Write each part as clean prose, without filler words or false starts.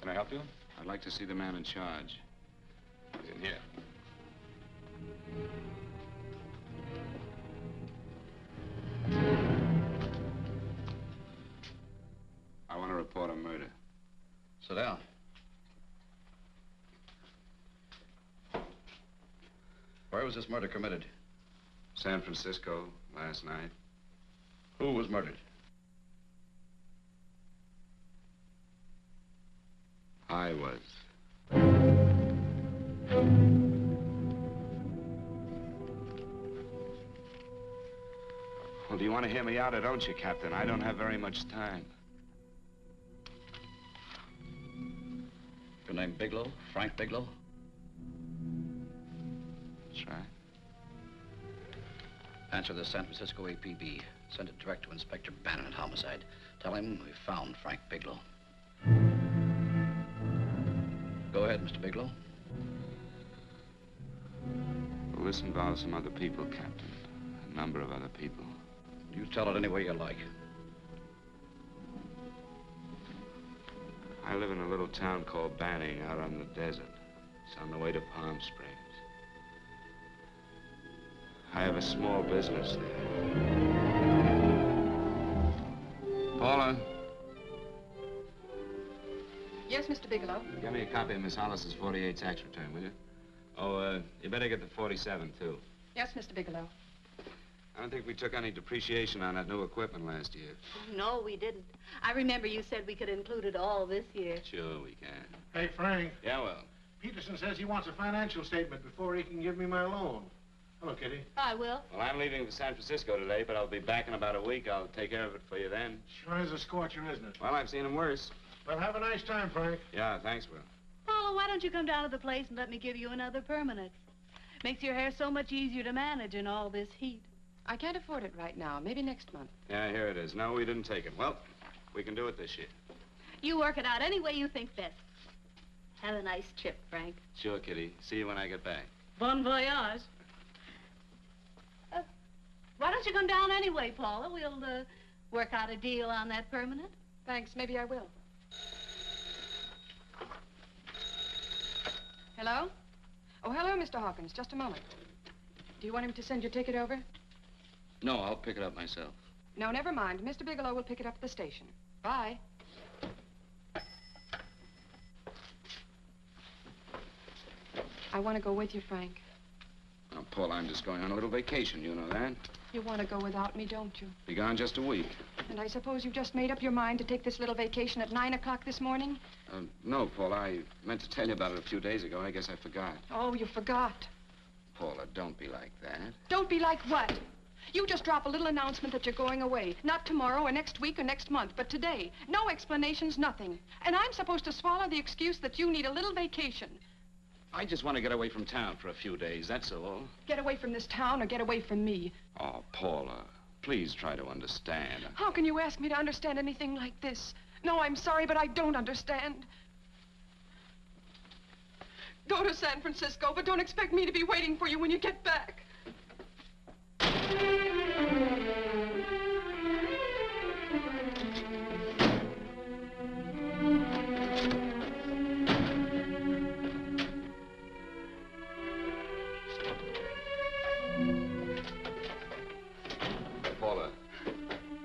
Can I help you? I'd like to see the man in charge. He's in here. I want to report a murder. Sit down. Where was this murder committed? San Francisco, last night. Who was murdered? I was. Well, do you want to hear me out or don't you, Captain? I don't have very much time. Your name Bigelow? Frank Bigelow? That's right. Answer the San Francisco APB. Send it direct to Inspector Bannon at Homicide. Tell him we found Frank Bigelow. Go ahead, Mr. Bigelow. Well, this involves some other people, Captain. A number of other people. You tell it any way you like. I live in a little town called Banning out on the desert. It's on the way to Palm Springs. I have a small business there. Paula? Yes, Mr. Bigelow? Give me a copy of Miss Hollis's 48 tax return, will you? Oh, you better get the 47, too. Yes, Mr. Bigelow. I don't think we took any depreciation on that new equipment last year. No, we didn't. I remember you said we could include it all this year. Sure we can. Hey, Frank. Yeah, well. Peterson says he wants a financial statement before he can give me my loan. Hello, Kitty. I will. Well, I'm leaving for San Francisco today, but I'll be back in about a week. I'll take care of it for you then. Sure is a scorcher, isn't it? Well, I've seen him worse. Well, have a nice time, Frank. Yeah, thanks, Will. Paula, why don't you come down to the place and let me give you another permanent? Makes your hair so much easier to manage in all this heat. I can't afford it right now. Maybe next month. Yeah, here it is. No, we didn't take it. Well, we can do it this year. You work it out any way you think best. Have a nice trip, Frank. Sure, Kitty. See you when I get back. Bon voyage. Why don't you come down anyway, Paula? We'll work out a deal on that permanent. Thanks. Maybe I will. Hello? Oh, hello, Mr. Hawkins. Just a moment. Do you want him to send your ticket over? No, I'll pick it up myself. No, never mind. Mr. Bigelow will pick it up at the station. Bye. I want to go with you, Frank. Oh, Paul, I'm just going on a little vacation. You know that? You want to go without me, don't you? Be gone just a week. And I suppose you've just made up your mind to take this little vacation at 9 o'clock this morning? No, Paul. I meant to tell you about it a few days ago. I guess I forgot. Oh, you forgot. Paula, don't be like that. Don't be like what? You just drop a little announcement that you're going away. Not tomorrow or next week or next month, but today. No explanations, nothing. And I'm supposed to swallow the excuse that you need a little vacation. I just want to get away from town for a few days, that's all. Get away from this town or get away from me. Oh, Paula, please try to understand. How can you ask me to understand anything like this? No, I'm sorry, but I don't understand. Go to San Francisco, but don't expect me to be waiting for you when you get back. Paula,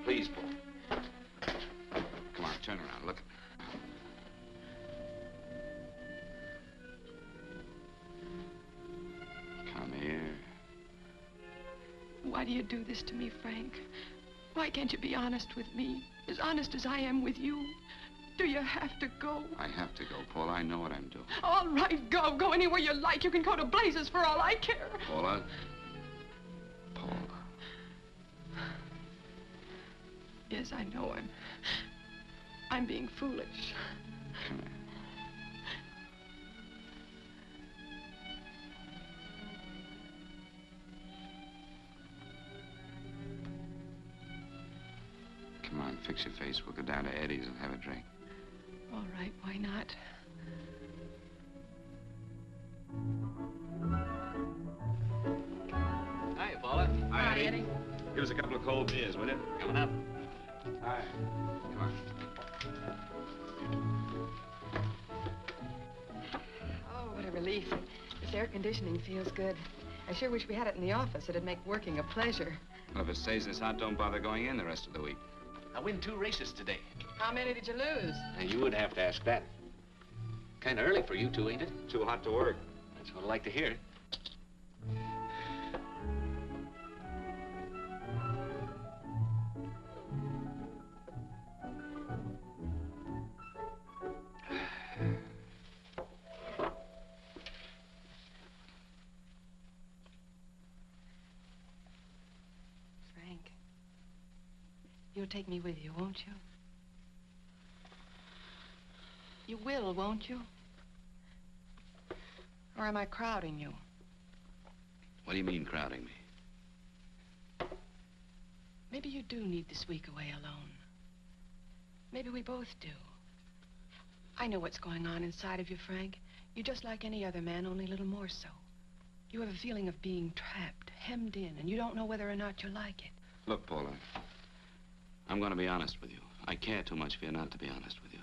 please, Paula. Come on, turn around, look. Come here. Why do you do this to me, Frank? Why can't you be honest with me? As honest as I am with you? Do you have to go? I have to go, Paula. I know what I'm doing. All right, go. Go anywhere you like. You can go to blazes for all I care. Paula. Paula. Yes, I know I'm being foolish. Come here. Come on, fix your face. We'll go down to Eddie's and have a drink. All right, why not? Hi, Paula. Hi, Eddie. Give us a couple of cold beers, will you? Coming up. Hi. Come on. relief. This air conditioning feels good. I sure wish we had it in the office. It'd make working a pleasure. Well, if it stays this hot, don't bother going in the rest of the week. I win 2 races today. How many did you lose? And you would have to ask that. Kind of early for you two, ain't it? Too hot to work. That's what I like to hear. Frank, you'll take me with you, won't you? You will, won't you? Or am I crowding you? What do you mean, crowding me? Maybe you do need this week away alone. Maybe we both do. I know what's going on inside of you, Frank. You're just like any other man, only a little more so. You have a feeling of being trapped, hemmed in, and you don't know whether or not you like it. Look, Paula, I'm going to be honest with you. I care too much for you not to be honest with you.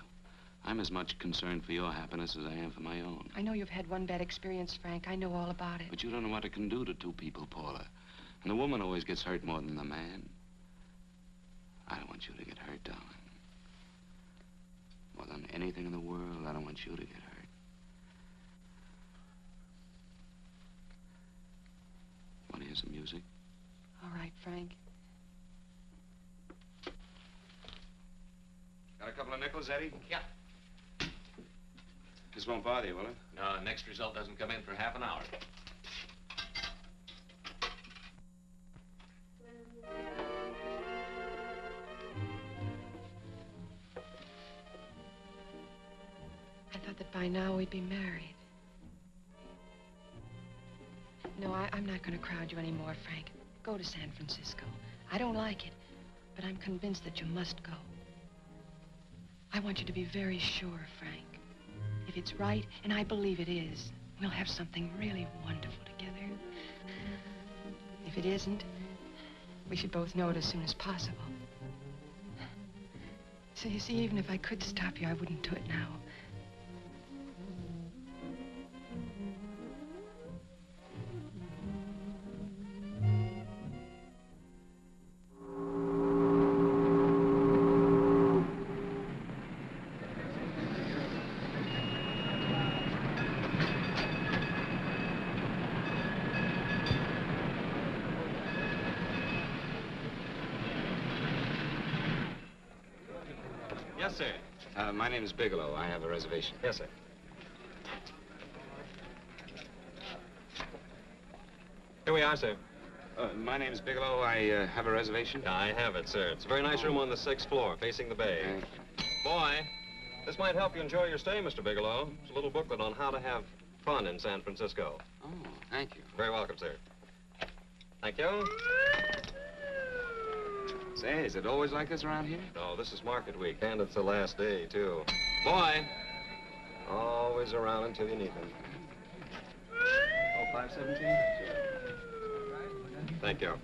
I'm as much concerned for your happiness as I am for my own. I know you've had one bad experience, Frank. I know all about it. But you don't know what it can do to 2 people, Paula. And the woman always gets hurt more than the man. I don't want you to get hurt, darling. More than anything in the world, I don't want you to get hurt. Want to hear some music? All right, Frank. Got a couple of nickels, Eddie? Yeah. This won't bother you, will it? No, next result doesn't come in for half an hour. I thought that by now we'd be married. No, I'm not going to crowd you anymore, Frank. Go to San Francisco. I don't like it, but I'm convinced that you must go. I want you to be very sure, Frank. If it's right, and I believe it is, we'll have something really wonderful together. If it isn't, we should both know it as soon as possible. So you see, even if I could stop you, I wouldn't do it now. Yes, sir. My name is Bigelow. I have a reservation. Yes, sir. Here we are, sir. My name is Bigelow. I have a reservation. I have it, sir. It's a very nice room on the 6th floor, facing the bay. Thank Boy, this might help you enjoy your stay, Mr. Bigelow. It's a little booklet on how to have fun in San Francisco. Oh, thank you. Very welcome, sir. Thank you. Say, is it always like this around here? No, this is market week, and it's the last day, too. Boy, always around until you need them. Oh, 517? Thank you.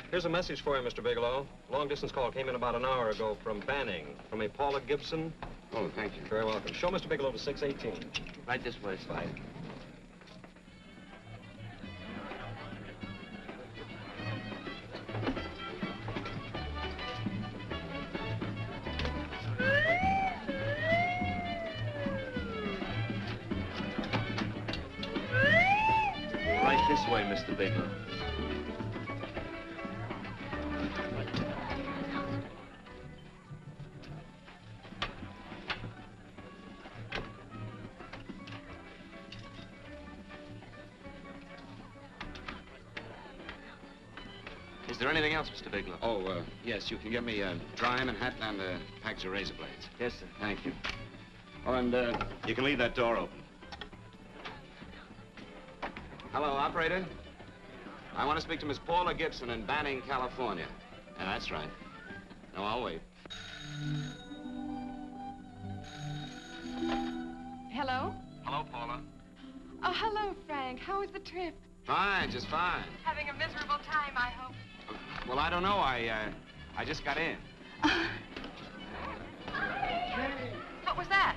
Here's a message for you, Mr. Bigelow. Long-distance call came in about an hour ago from Banning, from a Paula Gibson. Oh, thank you. Very welcome. Show Mr. Bigelow to 618. Right this way, Slide. Right this way, Mr. Bigelow. Is there anything else, Mr. Bigelow? Oh, yes, you can get me a dime and hat and a package of razor blades. Yes, sir. Thank you. Oh, and, You can leave that door open. hello, operator. I want to speak to Miss Paula Gibson in Banning, California. Yeah, that's right. No, I'll wait. Hello? Hello, Paula. Oh, hello, Frank. How was the trip? Fine, just fine. Having a miserable time, I hope. Well, I don't know. I just got in. What was that?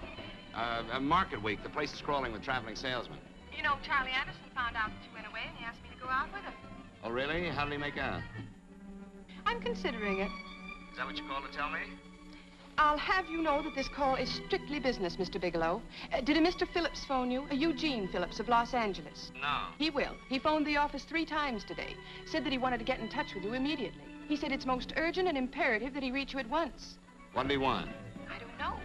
Market week. The place is crawling with traveling salesmen. You know, Charlie Anderson found out that you went away, and he asked me to go out with him. Oh, really? How did he make out? I'm considering it. Is that what you called to tell me? I'll have you know that this call is strictly business, Mr. Bigelow. Did a Mr. Phillips phone you? Eugene Phillips of Los Angeles. No. He will. He phoned the office 3 times today. Said that he wanted to get in touch with you immediately. He said it's most urgent and imperative that he reach you at once. What did he want? I don't know.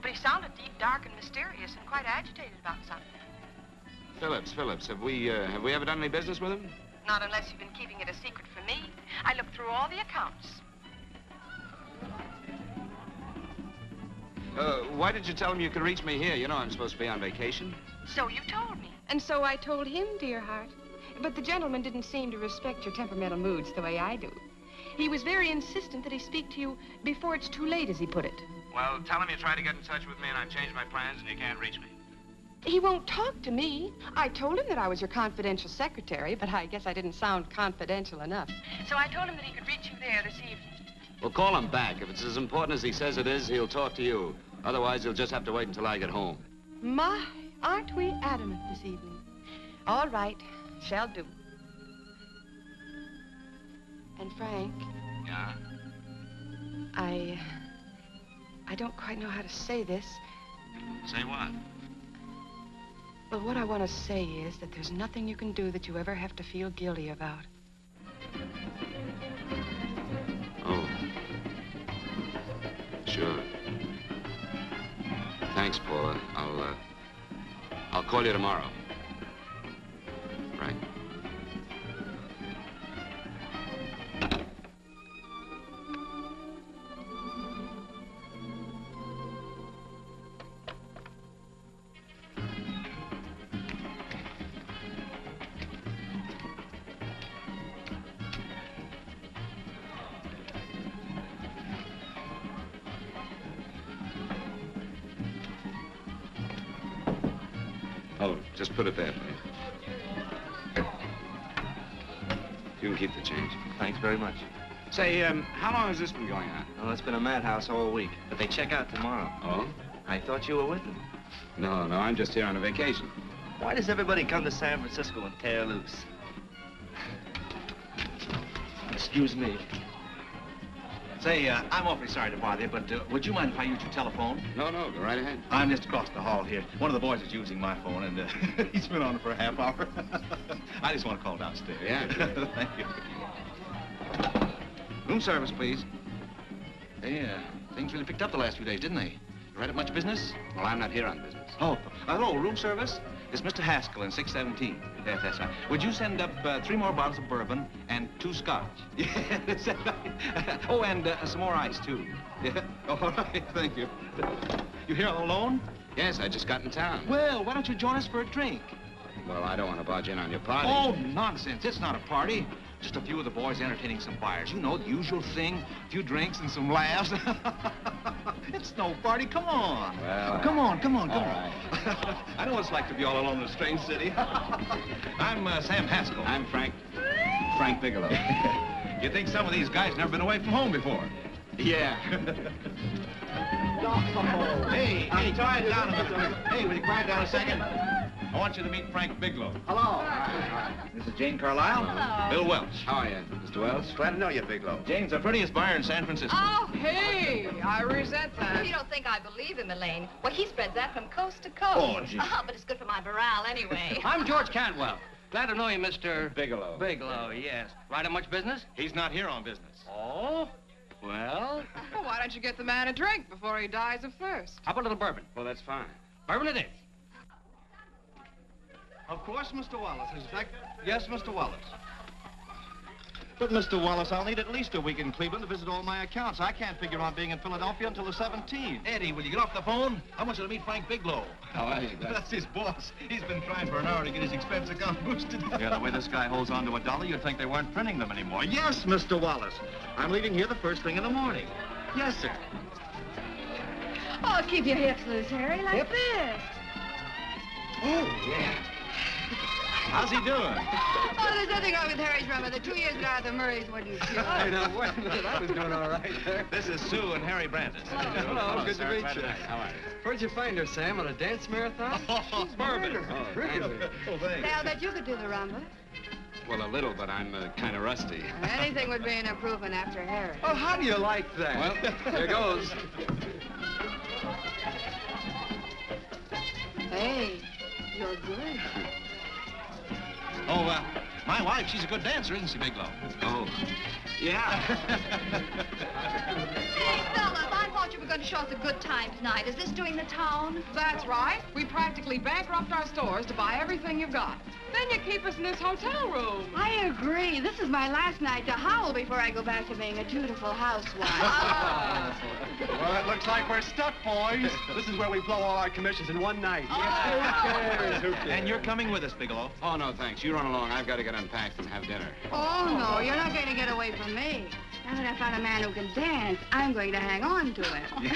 But he sounded deep, dark, and mysterious, and quite agitated about something. Phillips. Have we ever done any business with him? Not unless you've been keeping it a secret from me. I looked through all the accounts. Why did you tell him you could reach me here? You know I'm supposed to be on vacation. So you told me. And so I told him, dear heart. But the gentleman didn't seem to respect your temperamental moods the way I do. He was very insistent that he speak to you before it's too late, as he put it. Well, tell him you tried to get in touch with me and I've changed my plans and you can't reach me. He won't talk to me. I told him that I was your confidential secretary, but I guess I didn't sound confidential enough. So I told him that he could reach you there this evening. Well, call him back. If it's as important as he says it is, he'll talk to you. Otherwise, he'll just have to wait until I get home. My, aren't we adamant this evening? All right, shall do. And Frank, Yeah? I don't quite know how to say this. Say what? Well, what I want to say is that there's nothing you can do that you ever have to feel guilty about. Oh. Sure. Thanks, Paula. I'll call you tomorrow. Right? Oh, just put it there, please. You can keep the change. Thanks very much. Say, how long has this been going on? Well, it's been a madhouse all week, but they check out tomorrow. Oh? I thought you were with them. No, I'm just here on a vacation. Why does everybody come to San Francisco and tear loose? Excuse me. Say, I'm awfully sorry to bother you, but would you mind if I used your telephone? No, go right ahead. I'm just across the hall here. One of the boys is using my phone, and he's been on it for a half hour. I just want to call downstairs. Yeah, sure. Thank you. Room service, please. Hey, things really picked up the last few days, didn't they? You right up much business? Well, I'm not here on business. Oh, hello, room service? It's Mr. Haskell in 617. Yes, that's right. Would you send up 3 more bottles of bourbon and 2 scotch? Yes, that's right. Oh, and some more ice, too. Yeah. All right, thank you. You here all alone? Yes, I just got in town. Well, why don't you join us for a drink? Well, I don't want to barge in on your party. Oh, nonsense. It's not a party. Just a few of the boys entertaining some buyers. You know, the usual thing. A few drinks and some laughs. It's no party. Come on. Well, come on. All right. I know what it's like to be all alone in a strange city. I'm Sam Haskell. I'm Frank Bigelow. You think some of these guys never been away from home before? Yeah. Hey, quiet down a minute. Hey, will you quiet down a second? I want you to meet Frank Bigelow. Hello. This is Jane Carlisle. Hello. Bill Welch. How are you, Mr. Wells? Glad to know you, Bigelow. Jane's the prettiest buyer in San Francisco. Oh, hey, I resent that. You don't think I believe him, Elaine? Well, he spreads that from coast to coast. Oh, gee. But it's good for my morale anyway. I'm George Cantwell. Glad to know you, Mr. Bigelow. Bigelow, yes. Right on much business? He's not here on business. Oh? Well, Well, why don't you get the man a drink before he dies of thirst? how about a little bourbon? Well, that's fine. Bourbon it is. Of course, Mr. Wallace. Yes, Mr. Wallace. But, Mr. Wallace, I'll need at least a week in Cleveland to visit all my accounts. I can't figure on being in Philadelphia until the 17th. Eddie, will you get off the phone? I want you to meet Frank Bigelow. How are you, guys? That's his boss. He's been trying for an hour to get his expense account boosted. Yeah, the way this guy holds on to a dollar, you'd think they weren't printing them anymore. Yes, Mr. Wallace. I'm leaving here the first thing in the morning. Yes, sir. Oh, keep your hips loose, Harry, like this. Oh, yeah. How's he doing? Oh, there's nothing wrong with Harry's rumba. The 2 years ago at the Murray's wouldn't cure. I know. Wait a minute. I was doing all right there. This is Sue and Harry Brandon. Hello, good to Sarah, meet glad you. How are you? Where'd you find her, Sam? On a dance marathon? She's Bourbon. Really? Oh, thanks. Say, I'll bet you could do the rumba. Well, a little, but I'm kind of rusty. Anything would be an improvement after Harry. Oh, how do you like that? Well, here goes. Hey, you're good. Oh, my wife, she's a good dancer, isn't she, Bigelow? Oh, yeah. Hey, fellas, I thought you were going to show us a good time tonight. Is this doing the town? That's right. We practically bankrupt our stores to buy everything you've got. Then you keep us in this hotel room. I agree. This is my last night to howl before I go back to being a dutiful housewife. Well, it looks like we're stuck, boys. This is where we blow all our commissions in one night. Who cares? Who cares? And you're coming with us, Bigelow. Oh, no, thanks. You run along. I've got to get unpacked and have dinner. Oh, no, you're not going to get away from me. Now that I found a man who can dance, I'm going to hang on to him.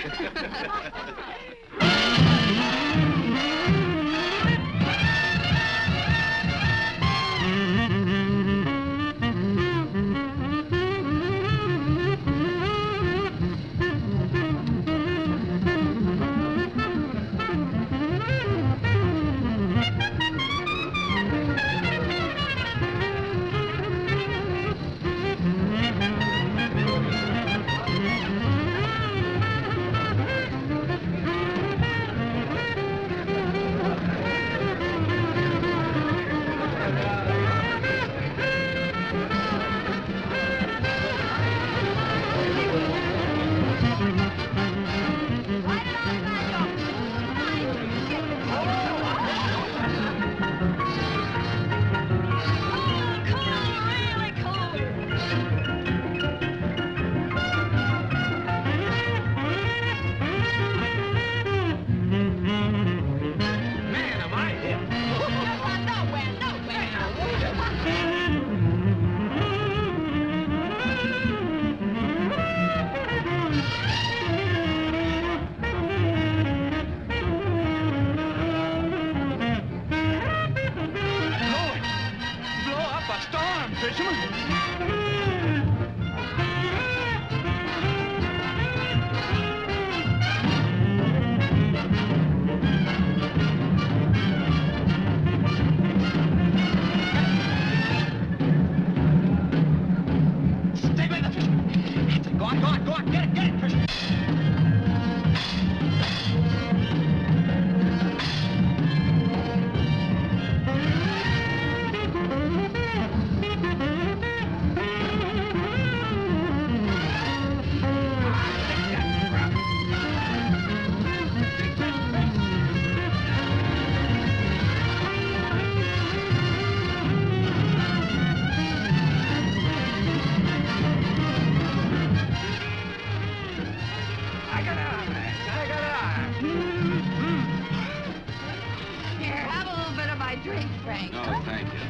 Here, have a little bit of my drink, Frank. No, thank you.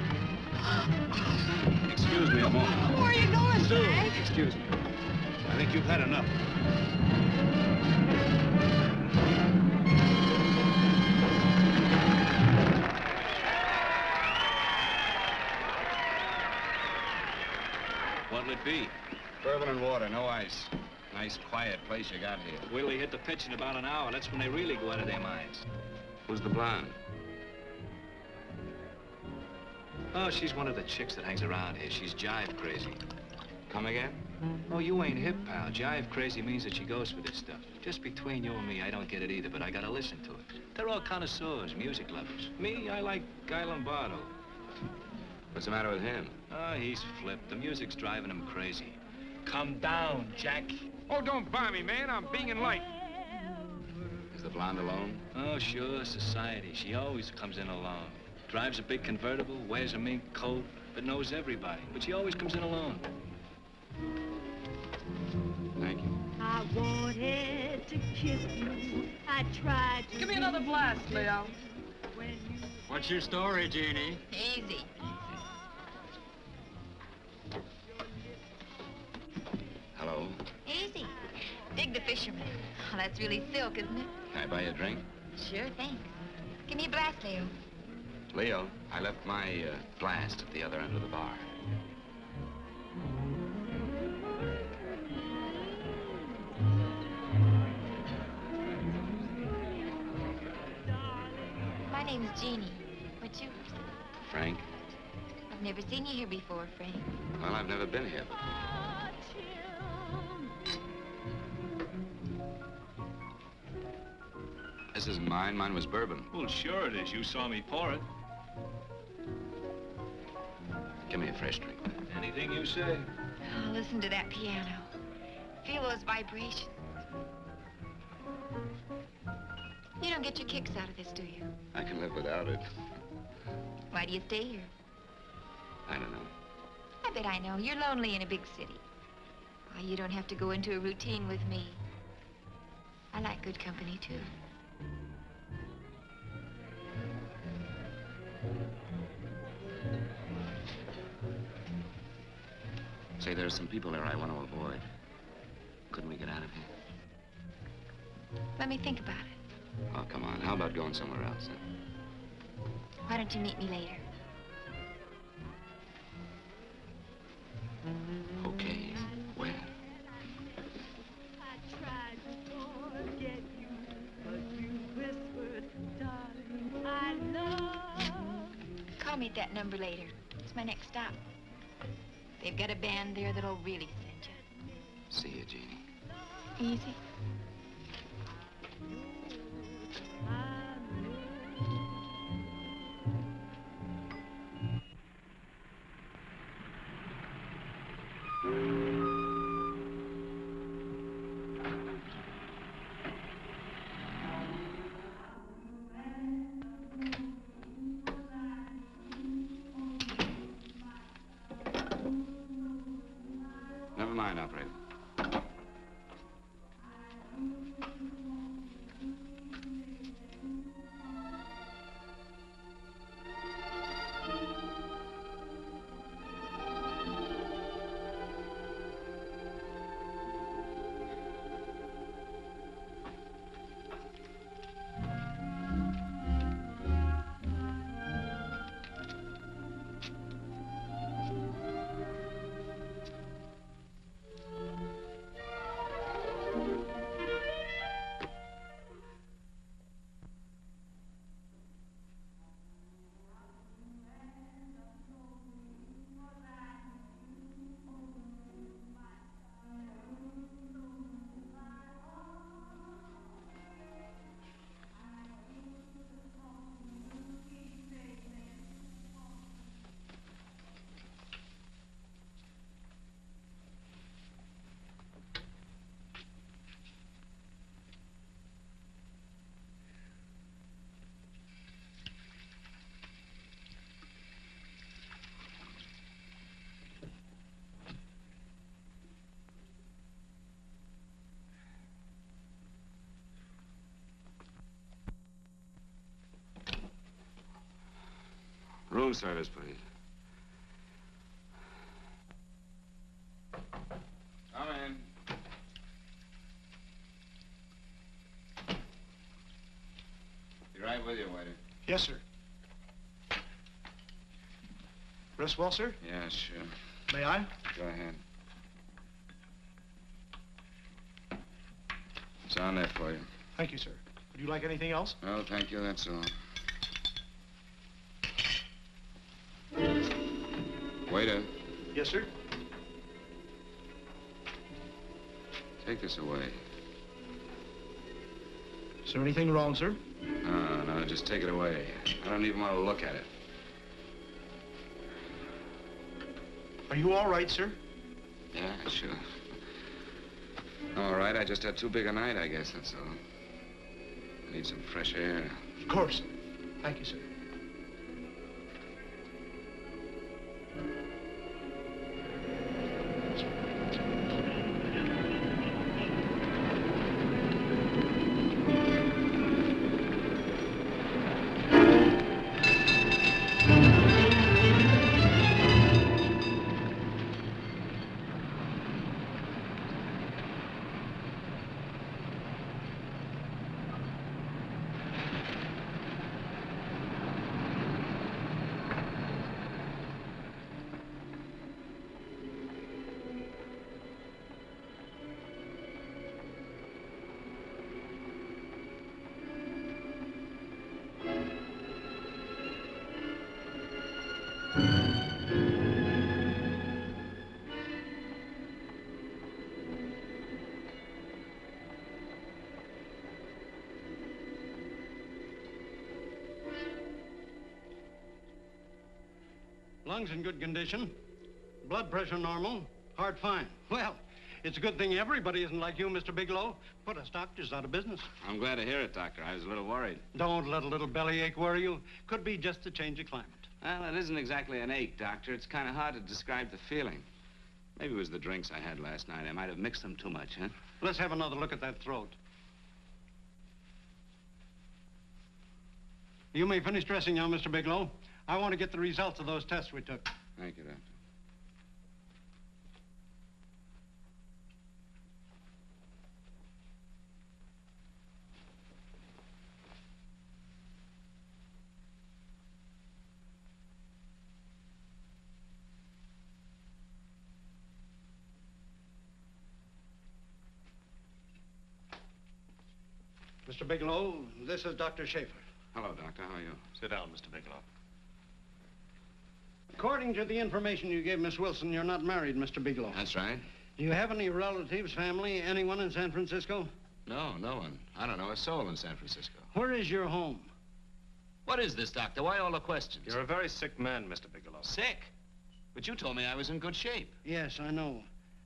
Excuse me a moment. Where are you going, Sue, Frank? excuse me. I think you've had enough. What'll it be? Bourbon and water, no ice. Nice, quiet place you got here. Wait till they hit the pitch in about an hour. That's when they really go out of their minds. Who's the blonde? Oh, she's one of the chicks that hangs around here. She's jive crazy. Come again? Oh, you ain't hip, pal. Jive crazy means that she goes for this stuff. Just between you and me, I don't get it either, but I gotta listen to it. They're all connoisseurs, music lovers. Me, I like Guy Lombardo. What's the matter with him? Oh, he's flipped. The music's driving him crazy. Come down, Jack. Oh, don't buy me, man. I'm being light. Is the blonde alone? Oh, sure, society. She always comes in alone. Drives a big convertible, wears a mink coat, but knows everybody. But she always comes in alone. Thank you. I wanted to kiss you. I tried to. Give me another blast, Leo. What's your story, Jeannie? Easy. Hello. Easy. Dig the fisherman. Oh, that's really silk, isn't it? Can I buy you a drink? Sure, thanks. Give me a blast, Leo. Leo, I left my blast at the other end of the bar. My name's Jeannie. What's yours? Frank? I've never seen you here before, Frank. Well, I've never been here before. This isn't mine. Mine was bourbon. Well, sure it is. You saw me pour it. Give me a fresh drink. Anything you say. Oh, listen to that piano. Feel those vibrations. You don't get your kicks out of this, do you? I can live without it. Why do you stay here? I don't know. I bet I know. You're lonely in a big city. Why, you don't have to go into a routine with me. I like good company, too. Say, there are some people there I want to avoid. Couldn't we get out of here? Let me think about it. Oh, come on. How about going somewhere else, then? Why don't you meet me later? Okay. Where? I tried to forget you, but you whispered, darling, I love. Call me at that number later. It's my next stop. They've got a band there that'll really send you. See you, Jeannie. Easy. Never mind, operator. Room service, please. Come in. Be right with you, waiter. Yes, sir. Rest well, sir? Yeah, sure. May I? Go ahead. It's on there for you. Thank you, sir. Would you like anything else? No, thank you, that's all. Waiter, Yes, sir. take this away. Is there anything wrong, sir? No, just take it away. I don't even want to look at it. Are you all right, sir? Yeah, sure. All right, I just had too big a night, I guess, that's all. I need some fresh air. Of course. Thank you, sir. Lungs in good condition. Blood pressure normal. Heart fine. Well, it's a good thing everybody isn't like you, Mr. Bigelow. Put us doctors out of business. I'm glad to hear it, Doctor. I was a little worried. Don't let a little bellyache worry you. Could be just a change of climate. Well, it isn't exactly an ache, Doctor. It's kind of hard to describe the feeling. Maybe it was the drinks I had last night. I might have mixed them too much, huh? Let's have another look at that throat. You may finish dressing now, Mr. Bigelow. I want to get the results of those tests we took. Thank you, Doctor. Mr. Bigelow, this is Dr. Schaefer. Hello, Doctor. How are you? Sit down, Mr. Bigelow. According to the information you gave Miss Wilson, you're not married, Mr. Bigelow. That's right. Do you have any relatives, family, anyone in San Francisco? No, no one. I don't know a soul in San Francisco. Where is your home? What is this, Doctor? Why all the questions? You're a very sick man, Mr. Bigelow. Sick? But you told me I was in good shape. Yes, I know.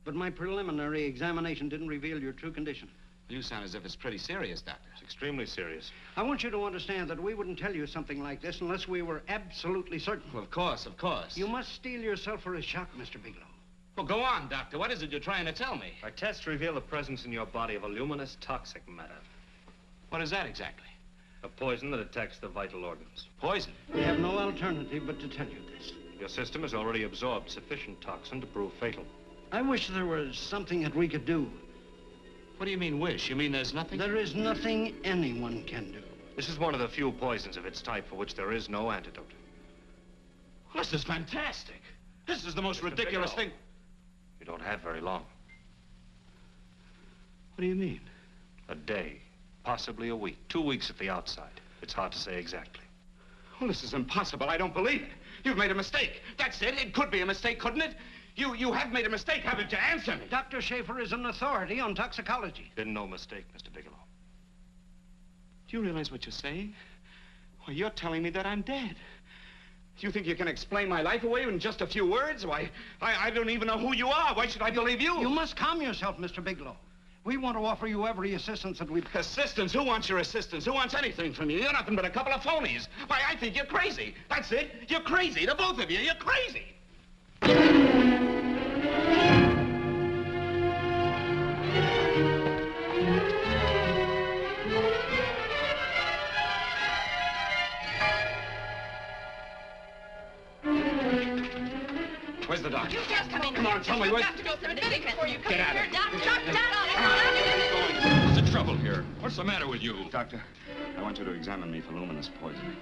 But my preliminary examination didn't reveal your true condition. You sound as if it's pretty serious, Doctor. It's extremely serious. I want you to understand that we wouldn't tell you something like this unless we were absolutely certain. Well, of course, of course. You must steel yourself for a shock, Mr. Bigelow. Well, go on, Doctor. What is it you're trying to tell me? Our tests reveal the presence in your body of a luminous toxic matter. What is that exactly? A poison that attacks the vital organs. Poison? We have no alternative but to tell you this. Your system has already absorbed sufficient toxin to prove fatal. I wish there was something that we could do. What do you mean, wish? You mean there's nothing? There is nothing anyone can do. This is one of the few poisons of its type for which there is no antidote. Well, this is fantastic. This is the most ridiculous thing. You don't have very long. What do you mean? A day, possibly a week, 2 weeks at the outside. It's hard to say exactly. Well, this is impossible. I don't believe it. You've made a mistake. That's it. It could be a mistake, couldn't it? You have made a mistake, haven't you? Answer me. Dr. Schaefer is an authority on toxicology. Been no mistake, Mr. Bigelow. Do you realize what you're saying? Well, you're telling me that I'm dead. Do you think you can explain my life away in just a few words? Why, I don't even know who you are. Why should I believe you? You must calm yourself, Mr. Bigelow. We want to offer you every assistance that we... Assistance? Who wants your assistance? Who wants anything from you? You're nothing but a couple of phonies. Why, I think you're crazy. That's it. You're crazy. The both of you. You're crazy. Where's the doctor? You just come in Come on, tell me what... You have to go submitting before you come Get out in of here. here. Doctor, down. What's the trouble here? What's the matter with you? Doctor, I want you to examine me for luminous poison.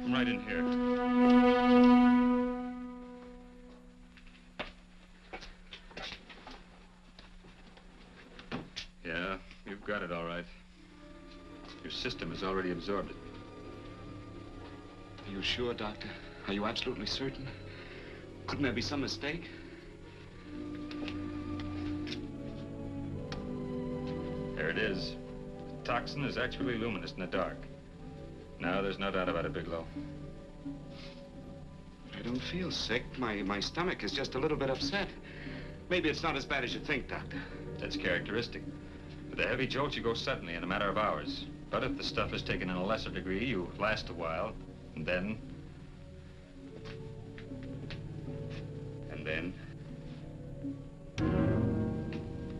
Come right in here. Yeah, you've got it all right. Your system has already absorbed it. Are you sure, Doctor? Are you absolutely certain? Couldn't there be some mistake? There it is. The toxin is actually luminous in the dark. Now, there's no doubt about it, Bigelow. I don't feel sick. My stomach is just a little bit upset. Maybe it's not as bad as you think, Doctor. That's characteristic. With a heavy jolt, you go suddenly in a matter of hours. But if the stuff is taken in a lesser degree, you last a while, and then...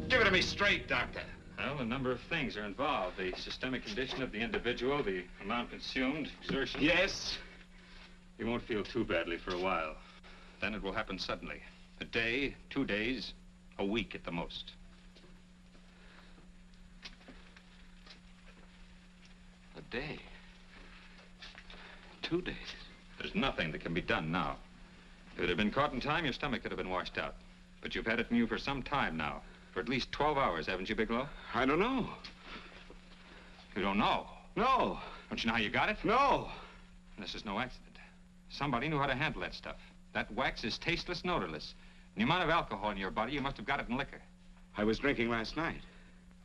Give it to me straight, Doctor. Well, a number of things are involved. The systemic condition of the individual, the amount consumed, exertion. Yes? You won't feel too badly for a while. Then it will happen suddenly. A day, 2 days, a week at the most. A day? 2 days? There's nothing that can be done now. If it had been caught in time, your stomach could have been washed out. But you've had it in you for some time now. For at least 12 hours, haven't you, Bigelow? I don't know. You don't know? No. Don't you know how you got it? No. This is no accident. Somebody knew how to handle that stuff. That wax is tasteless and odorless. And the amount of alcohol in your body, you must have got it in liquor. I was drinking last night.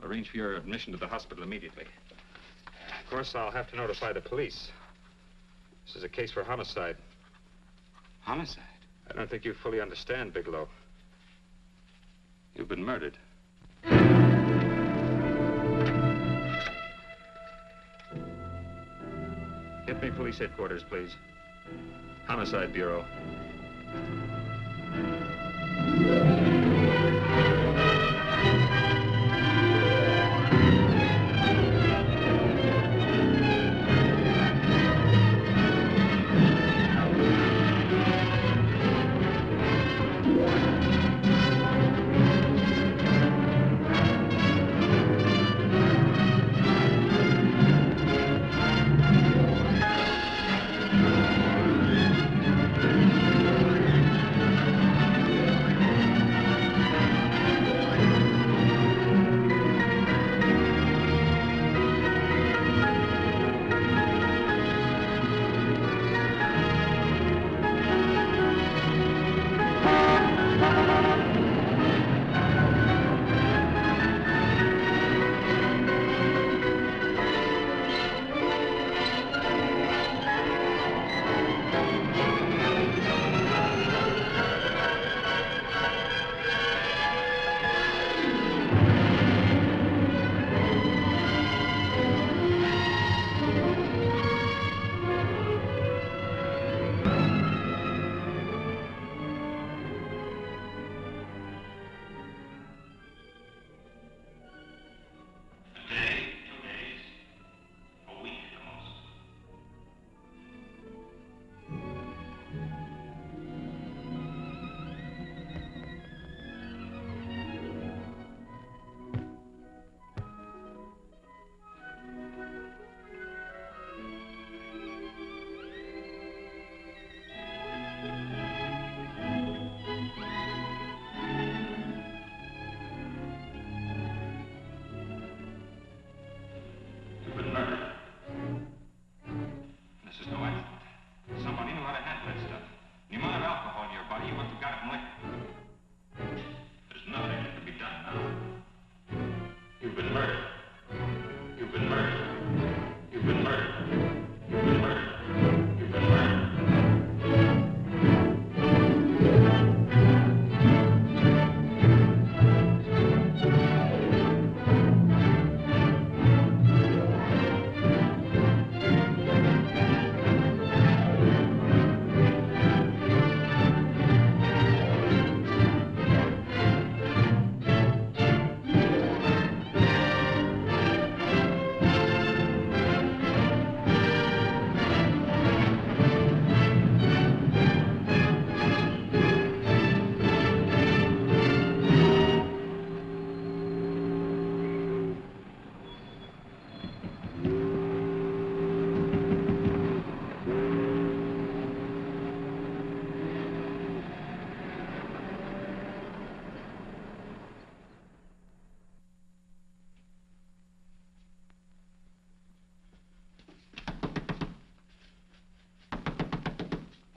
I'll arrange for your admission to the hospital immediately. Of course, I'll have to notify the police. This is a case for homicide. Homicide? I don't think you fully understand, Bigelow. You've been murdered. Get me police headquarters, please. Homicide Bureau.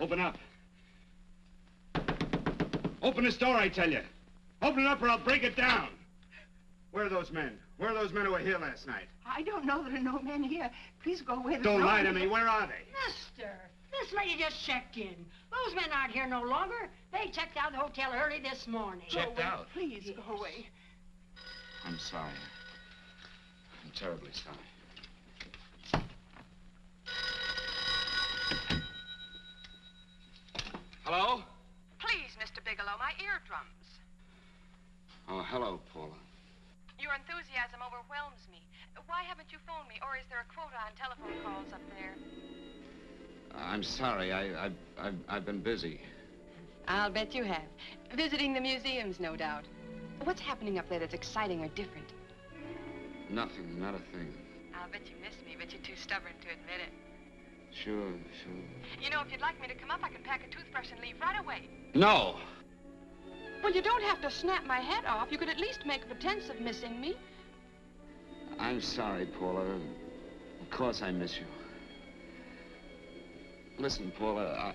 Open up. Open this door, I tell you. Open it up or I'll break it down. Where are those men? Where are those men who were here last night? I don't know. There are no men here. Please go away. Don't lie to me. Where are they? Mister, this lady just checked in. Those men aren't here no longer. They checked out of the hotel early this morning. Checked out? Please go away. I'm sorry. I'm terribly sorry. Hello? Please, Mr. Bigelow, my eardrums. Oh, hello, Paula. Your enthusiasm overwhelms me. Why haven't you phoned me, or is there a quota on telephone calls up there? I'm sorry. I've been busy. I'll bet you have. Visiting the museums, no doubt. What's happening up there that's exciting or different? Nothing, not a thing. I'll bet you miss me, but you're too stubborn to admit it. Sure. You know, if you'd like me to come up, I can pack a toothbrush and leave right away. No! Well, you don't have to snap my head off. You could at least make a pretense of missing me. I'm sorry, Paula. Of course I miss you. Listen, Paula,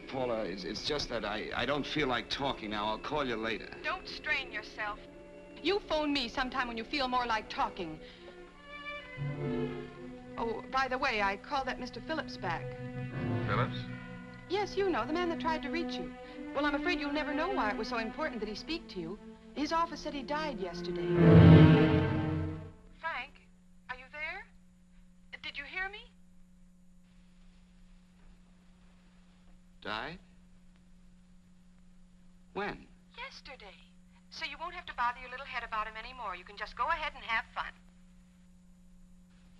Paula, it's just that I don't feel like talking now. I'll call you later. Don't strain yourself. You phone me sometime when you feel more like talking. Oh, by the way, I called that Mr. Phillips back. Phillips? Yes, you know, the man that tried to reach you. Well, I'm afraid you'll never know why it was so important that he speak to you. His office said he died yesterday. Frank, are you there? Did you hear me? Died? When? Yesterday. So you won't have to bother your little head about him anymore. You can just go ahead and have fun.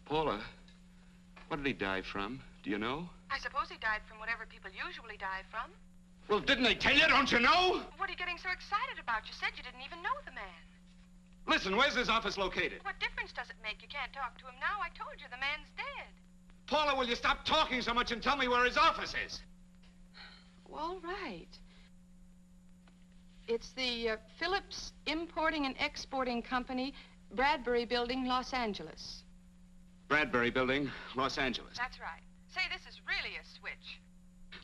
Paula, what did he die from? Do you know? I suppose he died from whatever people usually die from. Well, didn't they tell you? Don't you know? What are you getting so excited about? You said you didn't even know the man. Listen, where's his office located? What difference does it make? You can't talk to him now. I told you the man's dead. Paula, will you stop talking so much and tell me where his office is? All right. It's the Phillips Importing and Exporting Company, Bradbury Building, Los Angeles. Bradbury Building, Los Angeles. That's right. Say, this is really a switch.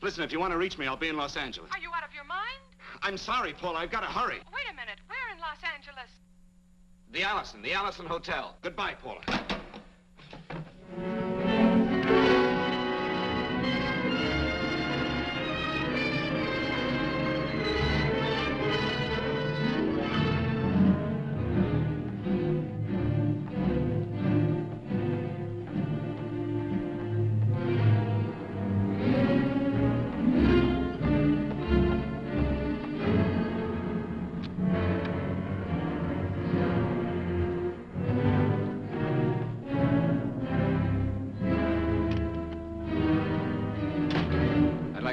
Listen, if you want to reach me, I'll be in Los Angeles. Are you out of your mind? I'm sorry, Paula. I've got to hurry. Wait a minute. Where in Los Angeles? The Allison Hotel. Goodbye, Paula.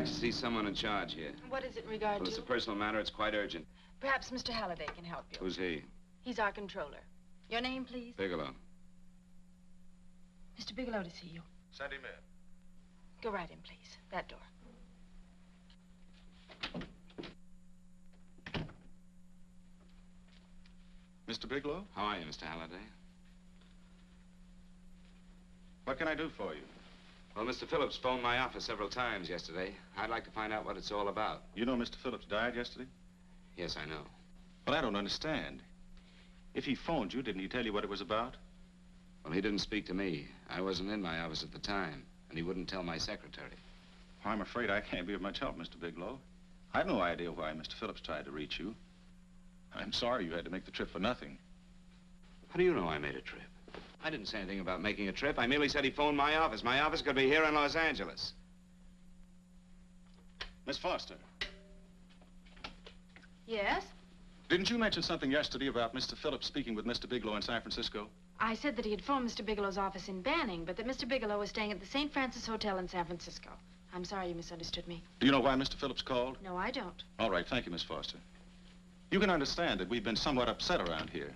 To see someone in charge here. What is it in regard Well, to? it's a personal matter. It's quite urgent. Perhaps Mr. Halliday can help you. Who's he? He's our controller. Your name, please? Bigelow. Mr. Bigelow to see you. Send him in. Go right in, please. That door. Mr. Bigelow? How are you, Mr. Halliday? What can I do for you? Well, Mr. Phillips phoned my office several times yesterday. I'd like to find out what it's all about. You know Mr. Phillips died yesterday? Yes, I know. Well, I don't understand. If he phoned you, didn't he tell you what it was about? Well, he didn't speak to me. I wasn't in my office at the time, and he wouldn't tell my secretary. Well, I'm afraid I can't be of much help, Mr. Bigelow. I've no idea why Mr. Phillips tried to reach you. I'm sorry you had to make the trip for nothing. How do you know I made a trip? I didn't say anything about making a trip. I merely said he phoned my office. My office could be here in Los Angeles. Miss Foster, Yes? didn't you mention something yesterday about Mr. Phillips speaking with Mr. Bigelow in San Francisco? I said that he had phoned Mr. Bigelow's office in Banning, but that Mr. Bigelow was staying at the St. Francis Hotel in San Francisco. I'm sorry you misunderstood me. Do you know why Mr. Phillips called? No, I don't. All right, thank you, Miss Foster. You can understand that we've been somewhat upset around here.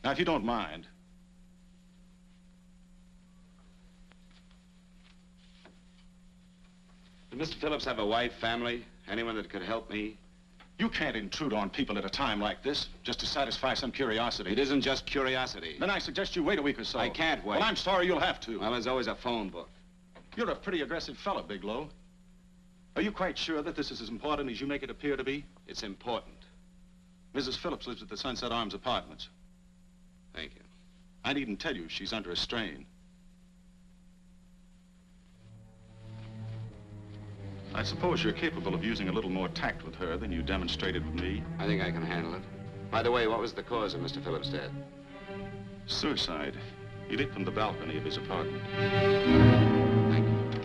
Now, if you don't mind, Did Mr. Phillips have a wife, family, anyone that could help me? you can't intrude on people at a time like this just to satisfy some curiosity. It isn't just curiosity. Then I suggest you wait a week or so. I can't wait. Well, I'm sorry you'll have to. Well, there's always a phone book. You're a pretty aggressive fellow, Bigelow. Are you quite sure that this is as important as you make it appear to be? It's important. Mrs. Phillips lives at the Sunset Arms Apartments. Thank you. I needn't tell you she's under a strain. I suppose you're capable of using a little more tact with her than you demonstrated with me. I think I can handle it. By the way, what was the cause of Mr. Phillips' death? Suicide. He leaped from the balcony of his apartment. Thank you.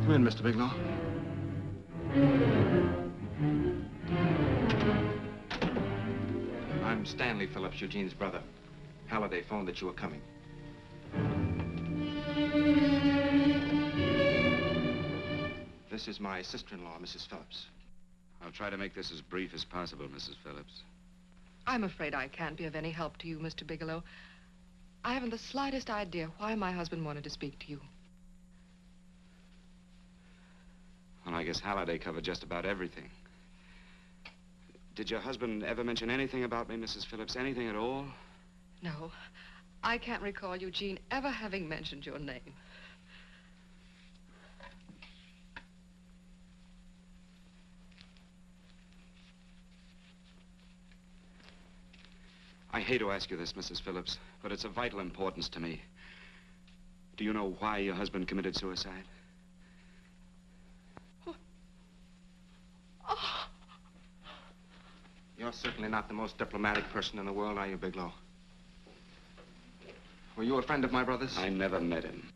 Come in, Mr. Bigelow. I'm Stanley Phillips, Eugene's brother. Halliday phoned that you were coming. This is my sister-in-law, Mrs. Phillips. I'll try to make this as brief as possible, Mrs. Phillips. I'm afraid I can't be of any help to you, Mr. Bigelow. I haven't the slightest idea why my husband wanted to speak to you. Well, I guess Halliday covered just about everything. Did your husband ever mention anything about me, Mrs. Phillips? Anything at all? No, I can't recall Eugene ever having mentioned your name. I hate to ask you this, Mrs. Phillips, but it's of vital importance to me. Do you know why your husband committed suicide? You're certainly not the most diplomatic person in the world, are you, Bigelow? Were you a friend of my brother's? I never met him.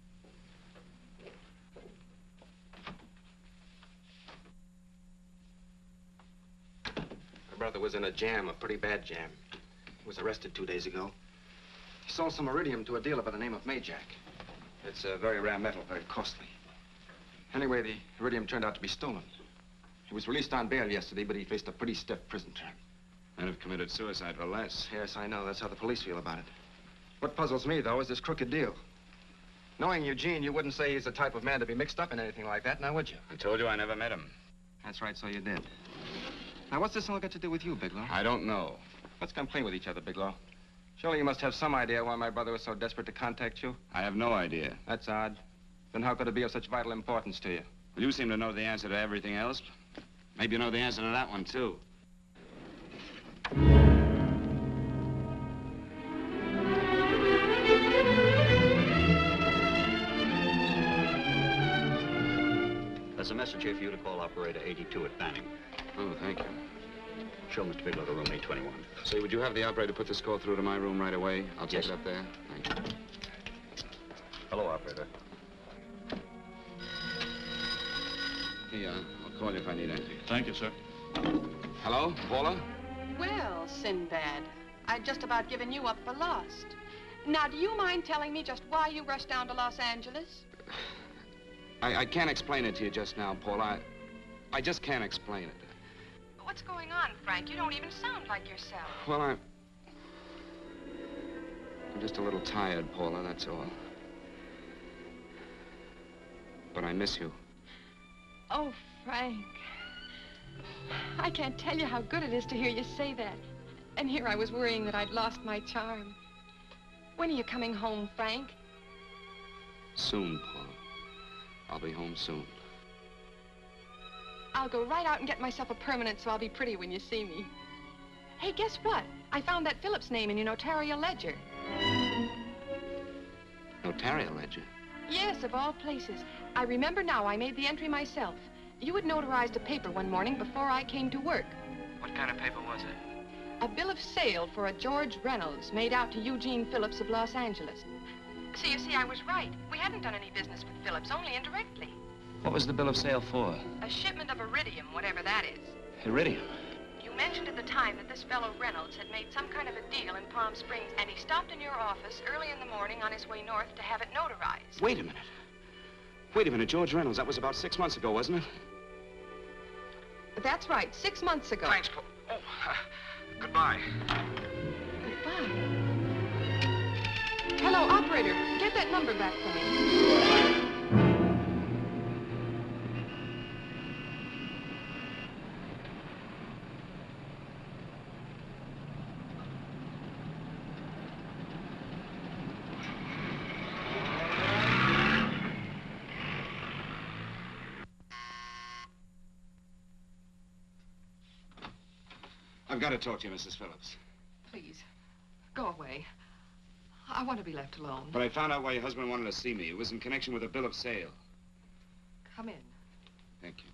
My brother was in a jam, a pretty bad jam. He was arrested 2 days ago. He sold some iridium to a dealer by the name of Majak. It's a very rare metal, very costly. Anyway, the iridium turned out to be stolen. He was released on bail yesterday, but he faced a pretty stiff prison term. And have committed suicide for less. Yes, I know. That's how the police feel about it. What puzzles me, though, is this crooked deal. Knowing Eugene, you wouldn't say he's the type of man to be mixed up in anything like that, now would you? I told you I never met him. That's right, so you did. Now, what's this all got to do with you, Bigelow? I don't know. Let's come clean with each other, Bigelow. Surely you must have some idea why my brother was so desperate to contact you. I have no idea. That's odd. Then how could it be of such vital importance to you? Well, you seem to know the answer to everything else. Maybe you know the answer to that one, too. There's a message here for you to call operator 82 at Banning. Oh, thank you. Show Mr. Bigelow to room 821. Say, would you have the operator put this call through to my room right away? I'll take Yes. it up there. Thank you. Hello, operator. Here you are. I'll call you if I need anything. Thank you, sir. Hello, Paula? Well, Sinbad, I'd just about given you up for lost. Now, do you mind telling me just why you rushed down to Los Angeles? I can't explain it to you just now, Paula. I just can't explain it. What's going on, Frank? You don't even sound like yourself. Well, I'm just a little tired, Paula, that's all. But I miss you. Oh, Frank. I can't tell you how good it is to hear you say that. And here I was worrying that I'd lost my charm. When are you coming home, Frank? Soon, Paula. I'll be home soon. I'll go right out and get myself a permanent so I'll be pretty when you see me. Hey, guess what? I found that Phillips name in your notarial ledger. Notarial ledger? Yes, of all places. I remember now I made the entry myself. You had notarized a paper one morning before I came to work. What kind of paper was it? A bill of sale for a George Reynolds made out to Eugene Phillips of Los Angeles. So you see, I was right. We hadn't done any business with Phillips, only indirectly. What was the bill of sale for? A shipment of iridium, whatever that is. Iridium. You mentioned at the time that this fellow Reynolds had made some kind of a deal in Palm Springs, and he stopped in your office early in the morning on his way north to have it notarized. Wait a minute. Wait a minute, George Reynolds. That was about 6 months ago, wasn't it? That's right, 6 months ago. Thanks, Paul. Oh, goodbye. Goodbye. Hello, operator. Get that number back for me. I've got to talk to you, Mrs. Phillips. Please, go away. I want to be left alone. But I found out why your husband wanted to see me. It was in connection with a bill of sale. Come in. Thank you.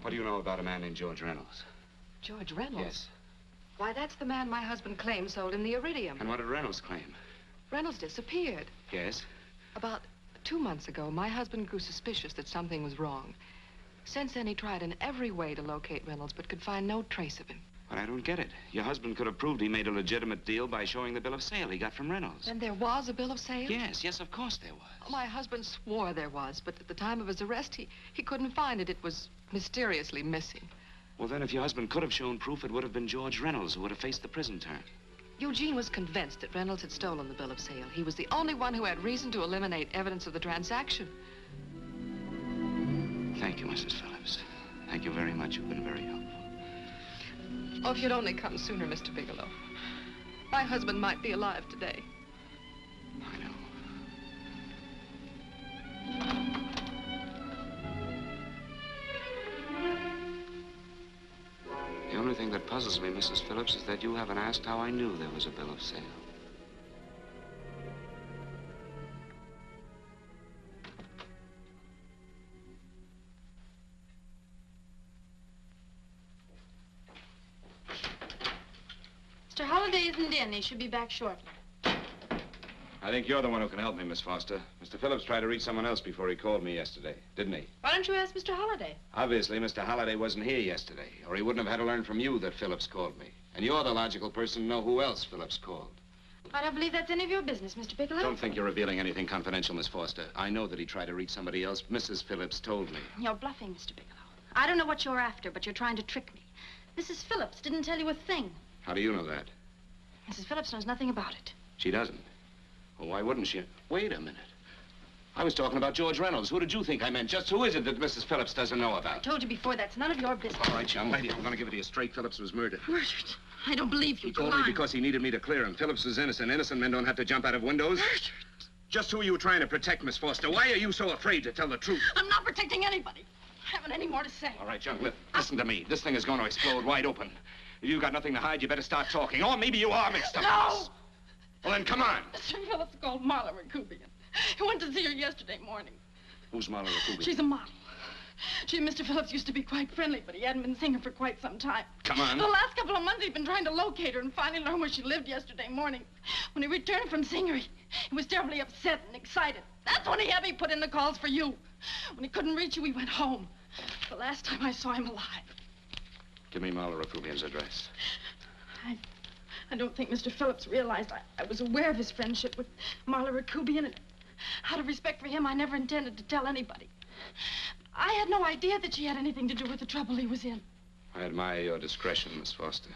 What do you know about a man named George Reynolds? George Reynolds? Yes. Why, that's the man my husband claims sold him the iridium. And what did Reynolds claim? Reynolds disappeared. Yes? About 2 months ago, my husband grew suspicious that something was wrong. Since then, he tried in every way to locate Reynolds, but could find no trace of him. But I don't get it. Your husband could have proved he made a legitimate deal by showing the bill of sale he got from Reynolds. Then there was a bill of sale? Yes, of course there was. My husband swore there was, but at the time of his arrest, he couldn't find it. It was mysteriously missing. Well, then, if your husband could have shown proof, it would have been George Reynolds who would have faced the prison term. Eugene was convinced that Reynolds had stolen the bill of sale. He was the only one who had reason to eliminate evidence of the transaction. Thank you, Mrs. Phillips. Thank you very much. You've been very helpful. Oh, if you'd only come sooner, Mr. Bigelow. My husband might be alive today. I know. The only thing thing that puzzles me, Mrs. Phillips, is that you haven't asked how I knew there was a bill of sale. Mr. Holliday isn't in. He should be back shortly. I think you're the one who can help me, Miss Foster. Mr. Phillips tried to reach someone else before he called me yesterday, didn't he? Why don't you ask Mr. Holliday? Obviously, Mr. Holliday wasn't here yesterday, or he wouldn't have had to learn from you that Phillips called me. And you're the logical person to know who else Phillips called. I don't believe that's any of your business, Mr. Bigelow. Don't think you're revealing anything confidential, Miss Foster. I know that he tried to reach somebody else. Mrs. Phillips told me. You're bluffing, Mr. Bigelow. I don't know what you're after, but you're trying to trick me. Mrs. Phillips didn't tell you a thing. How do you know that? Mrs. Phillips knows nothing about it. She doesn't. Well, why wouldn't she? Wait a minute. I was talking about George Reynolds. Who did you think I meant? Just who is it that Mrs. Phillips doesn't know I about? told you before, that's none of your business. All right, young lady, I'm going to give it to you straight. Phillips was murdered. Murdered? I don't believe you. He told me because he needed me to clear him. Phillips was innocent. Innocent men don't have to jump out of windows. Murdered? Just who are you trying to protect, Miss Foster? Why are you so afraid to tell the truth? I'm not protecting anybody. I haven't any more to say. All right, young, listen to me. This thing is going to explode wide open. If you've got nothing to hide, you better start talking. Or maybe you are mixed up. No! Well, then, come on. Mr. Phillips called Marla Rakubian. He went to see her yesterday morning. Who's Marla Rakubian? She's a model. She and Mr. Phillips used to be quite friendly, but he hadn't been seeing her for quite some time. Come on. The last couple of months, he'd been trying to locate her and finally learn where she lived yesterday morning. When he returned from seeing her, he was terribly upset and excited. That's when he had me put in the calls for you. When he couldn't reach you, he went home. The last time I saw him alive. Give me Marla Rakubian's address. I don't think Mr. Phillips realized I was aware of his friendship with Marla Rakubian, and out of respect for him, I never intended to tell anybody. I had no idea that she had anything to do with the trouble he was in. I admire your discretion, Miss Foster.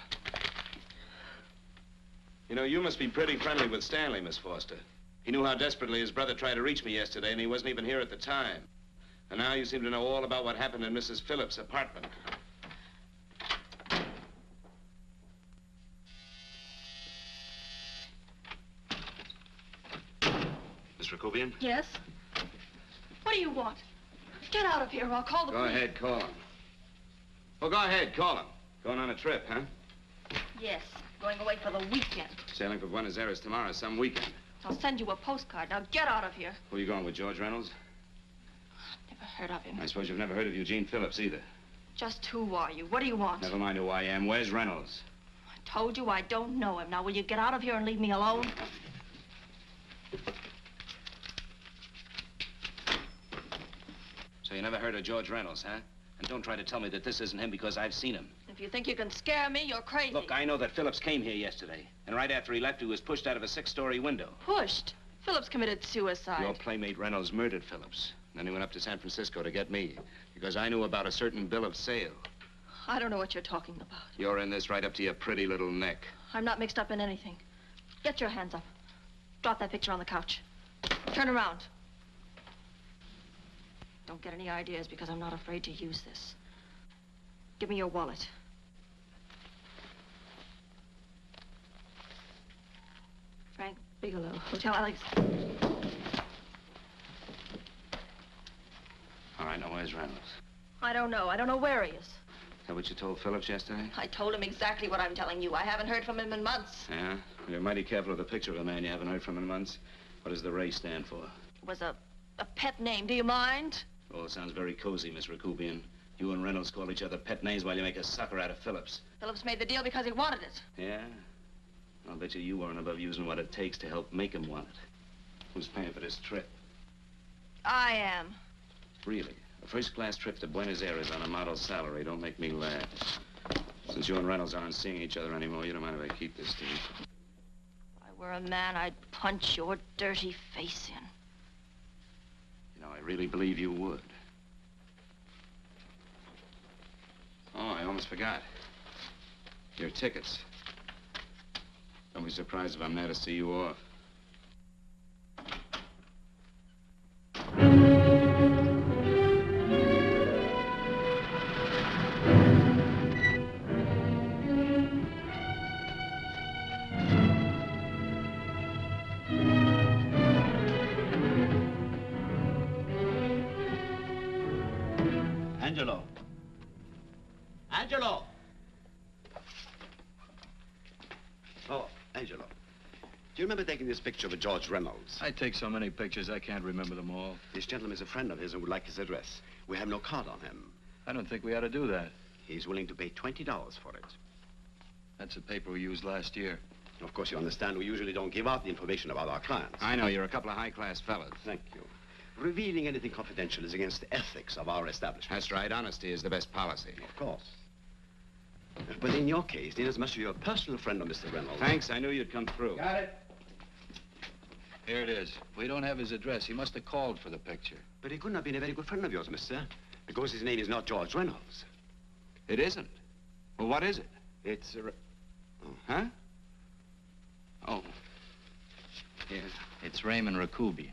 You know, you must be pretty friendly with Stanley, Miss Foster. He knew how desperately his brother tried to reach me yesterday, and he wasn't even here at the time. And now you seem to know all about what happened in Mrs. Phillips' apartment. Miss Rakubian? Yes? What do you want? Get out of here or I'll call the Go police. ahead, call him. Well, go ahead, call him. Going on a trip, huh? Yes, going away for the weekend. Sailing for Buenos Aires tomorrow, some weekend. I'll send you a postcard. Now get out of here. Who are you going with, George Reynolds? Never heard of him. I suppose you've never heard of Eugene Phillips either. Just who are you? What do you want? Never mind who I am. Where's Reynolds? I told you I don't know him. Now will you get out of here and leave me alone? So you never heard of George Reynolds, huh? And don't try to tell me that this isn't him because I've seen him. If you think you can scare me, you're crazy. Look, I know that Phillips came here yesterday. And right after he left, he was pushed out of a 6-story window. Pushed? Phillips committed suicide. Your playmate Reynolds murdered Phillips. Then he went up to San Francisco to get me. Because I knew about a certain bill of sale. I don't know what you're talking about. You're in this right up to your pretty little neck. I'm not mixed up in anything. Get your hands up. Drop that picture on the couch. Turn around. Don't get any ideas because I'm not afraid to use this. Give me your wallet. Frank Bigelow, Hotel Alex. All right, now where's Reynolds? I don't know. I don't know where he is. Is that what you told Phillips yesterday? I told him exactly what I'm telling you. I haven't heard from him in months. Yeah? You're mighty careful of the picture of a man you haven't heard from in months. What does the Ray stand for? It was a pet name. Do you mind? Oh, it sounds very cozy, Miss Rakubian. You and Reynolds call each other pet names while you make a sucker out of Phillips. Phillips made the deal because he wanted it. Yeah? I'll bet you weren't above using what it takes to help make him want it. Who's paying for this trip? I am. Really? A first-class trip to Buenos Aires on a model salary. Don't make me laugh. Since you and Reynolds aren't seeing each other anymore, you don't mind if I keep this to you. If I were a man, I'd punch your dirty face in. You know, I really believe you would. Oh, I almost forgot. Your tickets. Don't be surprised if I'm there to see you off. Angelo. Angelo! you remember taking this picture of George Reynolds? I take so many pictures, I can't remember them all. This gentleman is a friend of his and would like his address. We have no card on him. I don't think we ought to do that. He's willing to pay $20 for it. That's the paper we used last year. Of course, you understand, we usually don't give out the information about our clients. I know, you're a couple of high-class fellas. Thank you. Revealing anything confidential is against the ethics of our establishment. That's right. Honesty is the best policy. Of course. But in your case, inasmuch as you're a personal friend of Mr. Reynolds... Thanks. I knew you'd come through. Got it. Here it is. We don't have his address. He must have called for the picture. But he couldn't have been a very good friend of yours, mister, because his name is not George Reynolds. It isn't? Well, what is it? It's a... Huh? Oh. Here. It's Raymond Rakubian.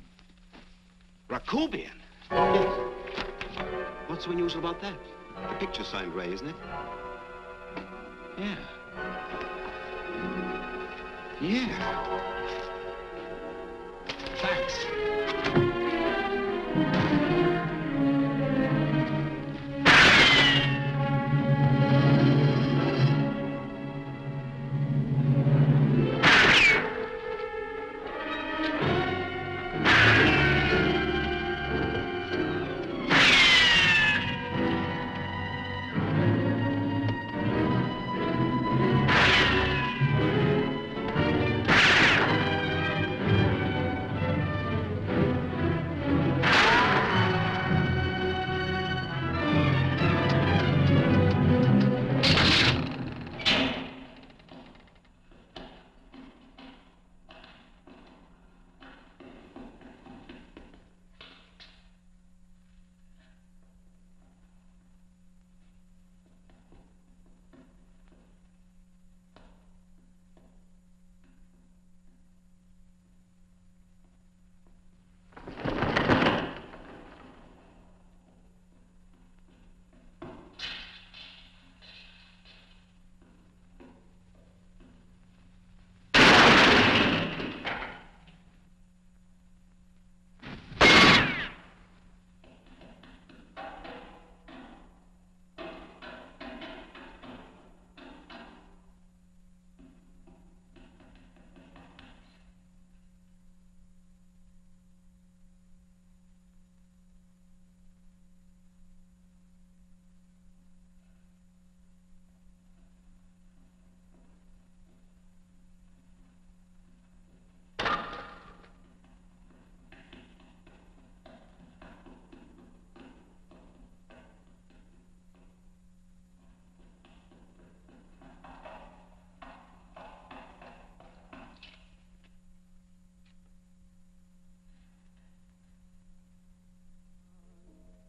Rakubian? Yes. What's so unusual about that? The picture's signed Ray, isn't it? Yeah. Yeah. Thanks.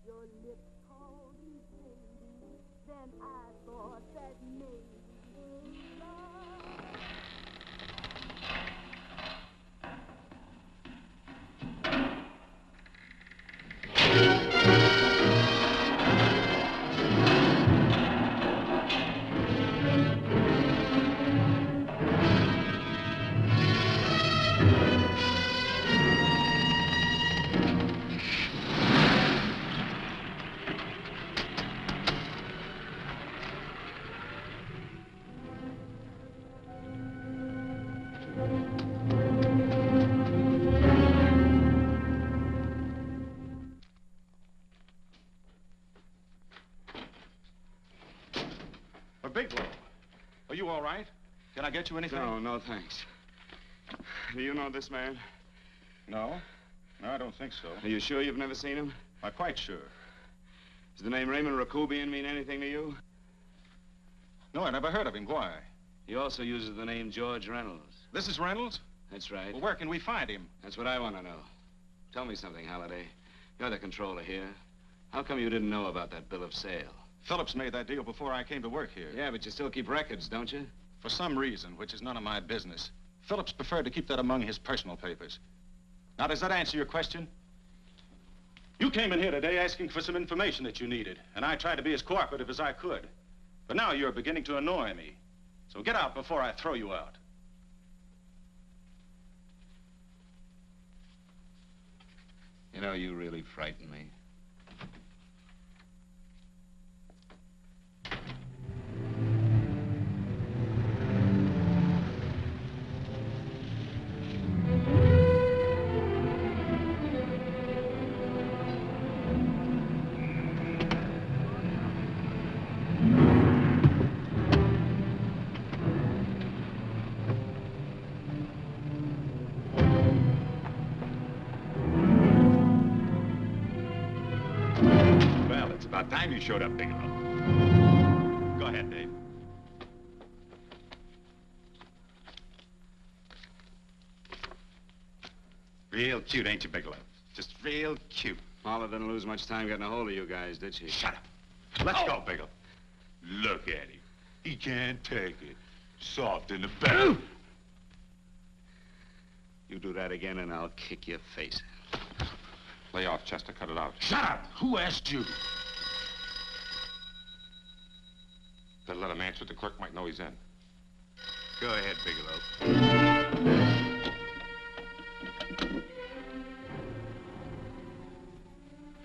Your lips called me baby, then I thought that maybe love. Bigelow, are you all right? Can I get you anything? No, thanks. Do you know this man? No. No, I don't think so. Are you sure you've never seen him? I'm quite sure. Does the name Raymond Rakubian mean anything to you? No, I never heard of him. Why? He also uses the name George Reynolds. This is Reynolds? That's right. Well, where can we find him? That's what I want to know. Tell me something, Halliday. You're the controller here. How come you didn't know about that bill of sale? Phillips made that deal before I came to work here. Yeah, but you still keep records, don't you? For some reason, which is none of my business, Phillips preferred to keep that among his personal papers. Now, does that answer your question? You came in here today asking for some information that you needed, and I tried to be as cooperative as I could. But now you're beginning to annoy me. So get out before I throw you out. You know, you really frighten me. about time you showed up, Bigelow. Go ahead, Dave. Real cute, ain't you, Bigelow? Just real cute. Paula didn't lose much time getting a hold of you guys, did she? Shut up. Let's go, Bigelow. Look at him. He can't take it. Soft in the back. You do that again and I'll kick your face. Lay off, Chester. Cut it out. Shut up! Who asked you? Better let him answer. The clerk might know he's in. Go ahead, Bigelow.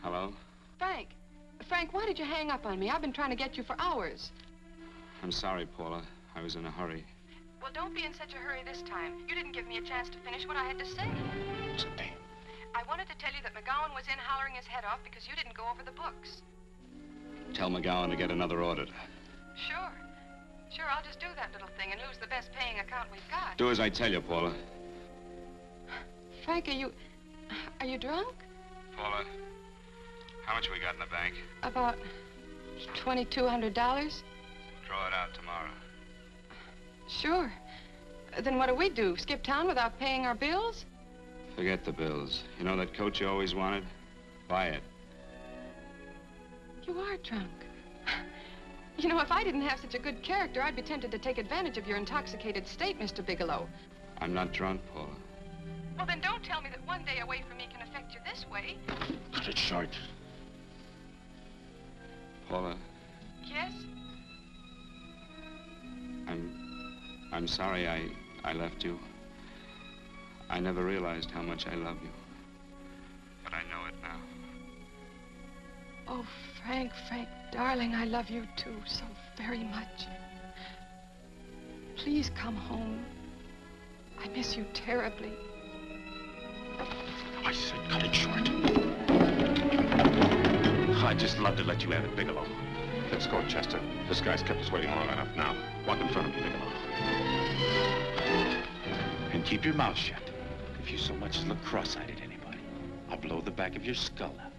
Hello? Frank. Frank, why did you hang up on me? I've been trying to get you for hours. I'm sorry, Paula. I was in a hurry. Well, don't be in such a hurry this time. You didn't give me a chance to finish what I had to say. I wanted to tell you that McGowan was in hollering his head off because you didn't go over the books. Tell McGowan to get another auditor. Sure. Sure, I'll just do that little thing and lose the best paying account we've got. Do as I tell you, Paula. Frank, are you drunk? Paula, how much we got in the bank? About $2,200. Draw it out tomorrow. Sure. Then what do? Skip town without paying our bills? Forget the bills. You know that coat you always wanted? Buy it. You are drunk. You know, if I didn't have such a good character, I'd be tempted to take advantage of your intoxicated state, Mr. Bigelow. I'm not drunk, Paula. Well, then don't tell me that one day away from me can affect you this way. Cut it short. Paula, Yes? I'm sorry I left you. I never realized how much I love you. But I know it now. Oh, Frank, darling, I love you too so very much. Please come home. I miss you terribly. I said cut it short. I'd just love to let you have it, Bigelow. Let's go, Chester. This guy's kept us waiting long enough now. Walk in front of me, Bigelow. And keep your mouth shut. If you so much as look cross-eyed at anybody, I'll blow the back of your skull out.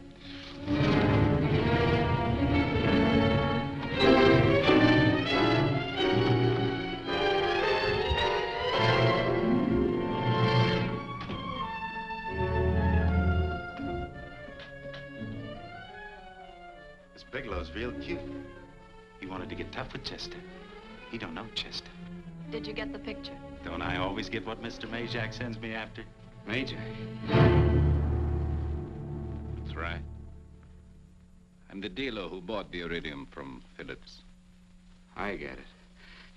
This Bigelow's real cute. He wanted to get tough with Chester. He don't know Chester. Did you get the picture? Don't I always get what Mr. Majak sends me after? Majak? That's right. I'm the dealer who bought the iridium from Phillips. I get it.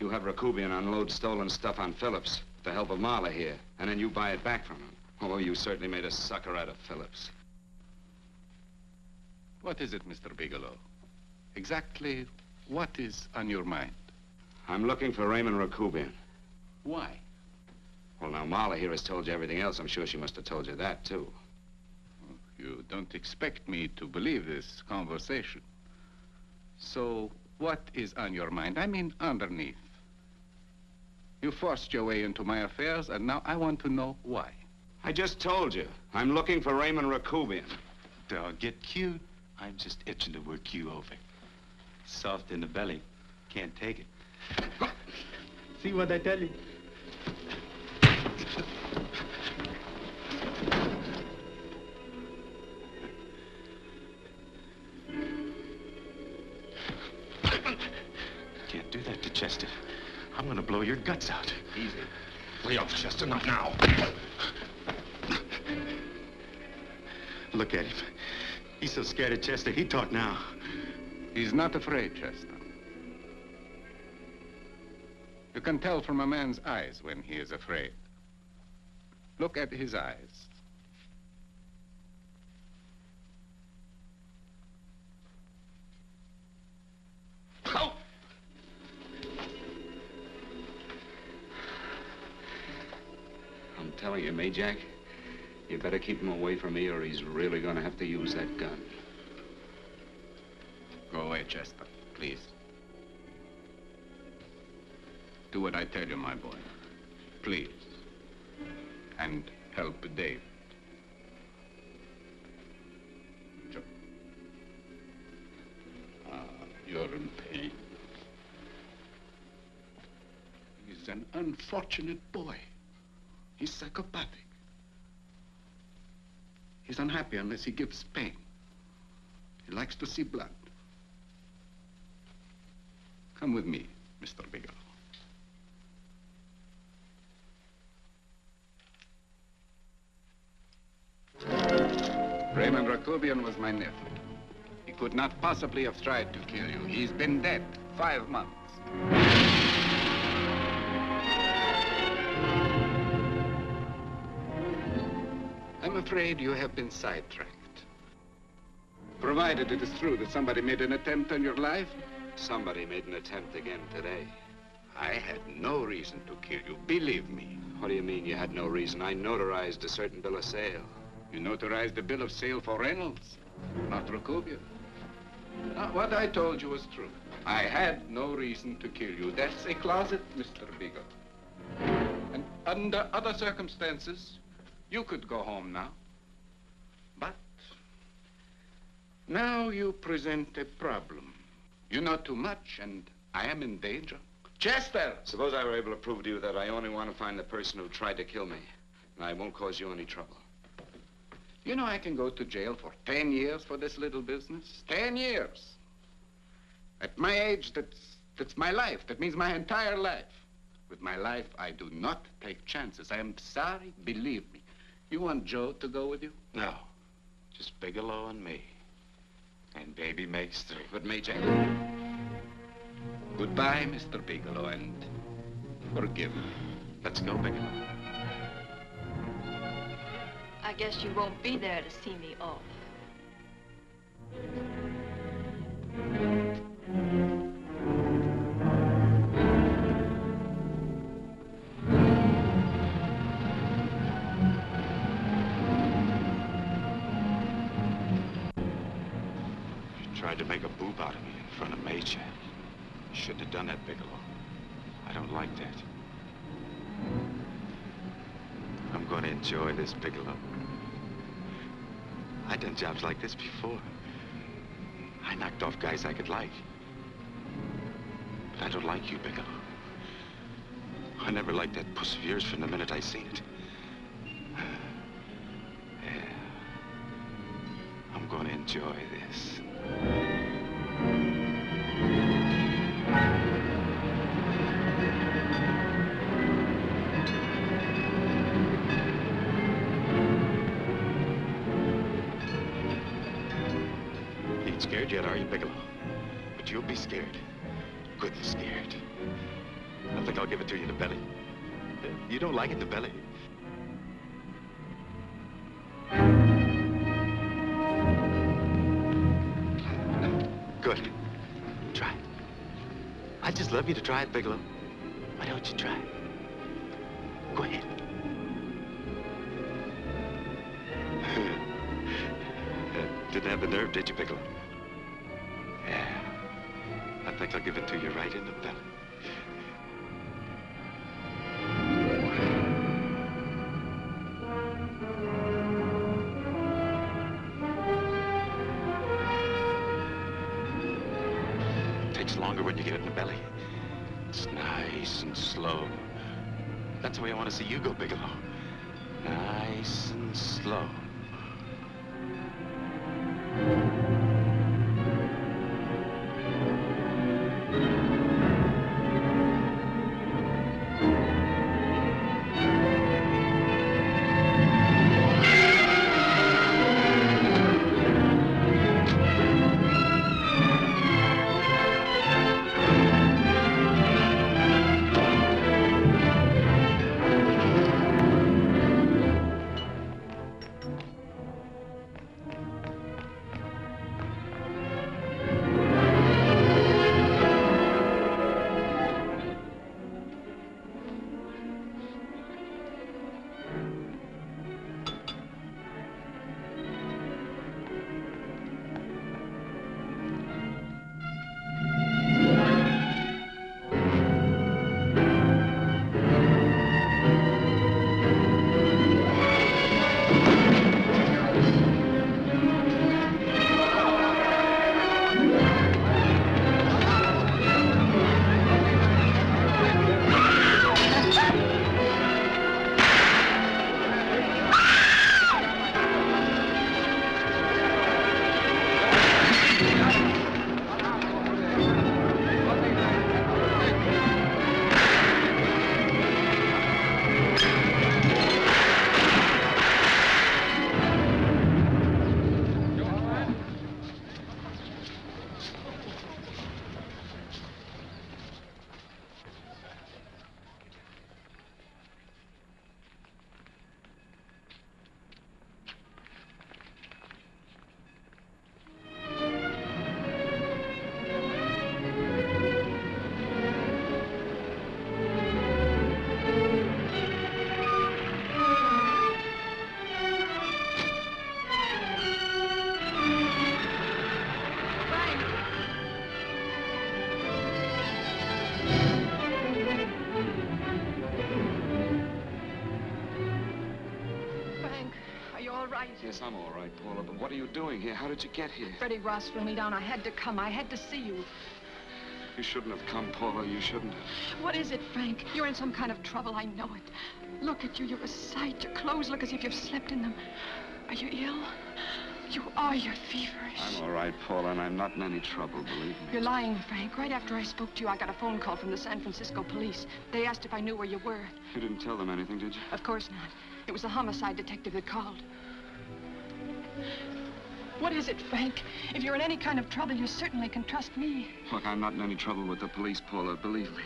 You have Rakubian unload stolen stuff on Phillips with the help of Marla here, and then you buy it back from him. Oh, you certainly made a sucker out of Phillips. What is it, Mr. Bigelow? Exactly what is on your mind? I'm looking for Raymond Rakubian. Why? Well, now, Marla here has told you everything else. I'm sure she must have told you that, too. You don't expect me to believe this conversation. So, what is on your mind? I mean, underneath. You forced your way into my affairs, and now I want to know why. I just told you. I'm looking for Raymond Rakubian. Don't get cute. I'm just itching to work you over. Soft in the belly. Can't take it. See what I tell you? Can't do that to Chester. I'm gonna blow your guts out. Easy. Lay off, Chester, not now. Look at him. He's so scared of Chester, he talk now. He's not afraid, Chester. You can tell from a man's eyes when he is afraid. Look at his eyes. Oh! I'm telling you, Majak, you better keep him away from me or he's really gonna have to use that gun. Go away, Chester, please. Do what I tell you, my boy. Please. And help Dave. unfortunate boy. He's psychopathic. He's unhappy unless he gives pain. He likes to see blood. Come with me, Mr. Bigelow. Raymond Rakubian was my nephew. He could not possibly have tried to kill you. He's been dead 5 months. I'm afraid you have been sidetracked. Provided it is true that somebody made an attempt on your life. Somebody made an attempt again today. I had no reason to kill you, believe me. What do you mean you had no reason? I notarized a certain bill of sale. You notarized a bill of sale for Reynolds, not Rakubian. What I told you was true. I had no reason to kill you. That's a closet, Mr. Bigelow. And under other circumstances, you could go home now. But now you present a problem. You know too much, and I am in danger. Chester! Suppose I were able to prove to you that I only want to find the person who tried to kill me, and I won't cause you any trouble. You know I can go to jail for 10 years for this little business. 10 years. At my age, that's my life. That means my entire life. With my life, I do not take chances. I am sorry, believe me. You want Joe to go with you? No. Just Bigelow and me. And baby makes 3. But Major, goodbye, Mr. Bigelow, and forgive me. Let's go, Bigelow. I guess you won't be there to see me off. You tried to make a boob out of me in front of Major. You shouldn't have done that, Bigelow. I don't like that. I'm going to enjoy this, Bigelow. I've done jobs like this before. I knocked off guys I could like. But I don't like you, Bigelow. I never liked that puss of yours from the minute I seen it. Yeah. I'm going to enjoy this. Scared yet, are you, Bigelow? But you'll be scared. Good and scared. I think I'll give it to you in the belly. You don't like it in the belly? Good. Try it. I'd just love you to try it, Bigelow. Why don't you try it? Go ahead. Didn't have the nerve, did you, Bigelow? Yeah. I think I'll give it to you right in the belly. It takes longer when you get it in the belly. It's nice and slow. That's the way I want to see you go, Bigelow. Nice and slow. all right? Yes, I'm all right, Paula, but what are you doing here? How did you get here? Freddie Ross flew me down. I had to come. I had to see you. You shouldn't have come, Paula. You shouldn't have. What is it, Frank? You're in some kind of trouble. I know it. Look at you. You're a sight. Your clothes look as if you've slept in them. Are you ill? You are. You're feverish. I'm all right, Paula, and I'm not in any trouble, believe me. You're lying, Frank. Right after I spoke to you, I got a phone call from the San Francisco police. They asked if I knew where you were. You didn't tell them anything, did you? Of course not. It was the homicide detective that called. What is it, Frank? If you're in any kind of trouble, you certainly can trust me. Look, I'm not in any trouble with the police, Paula, believe me.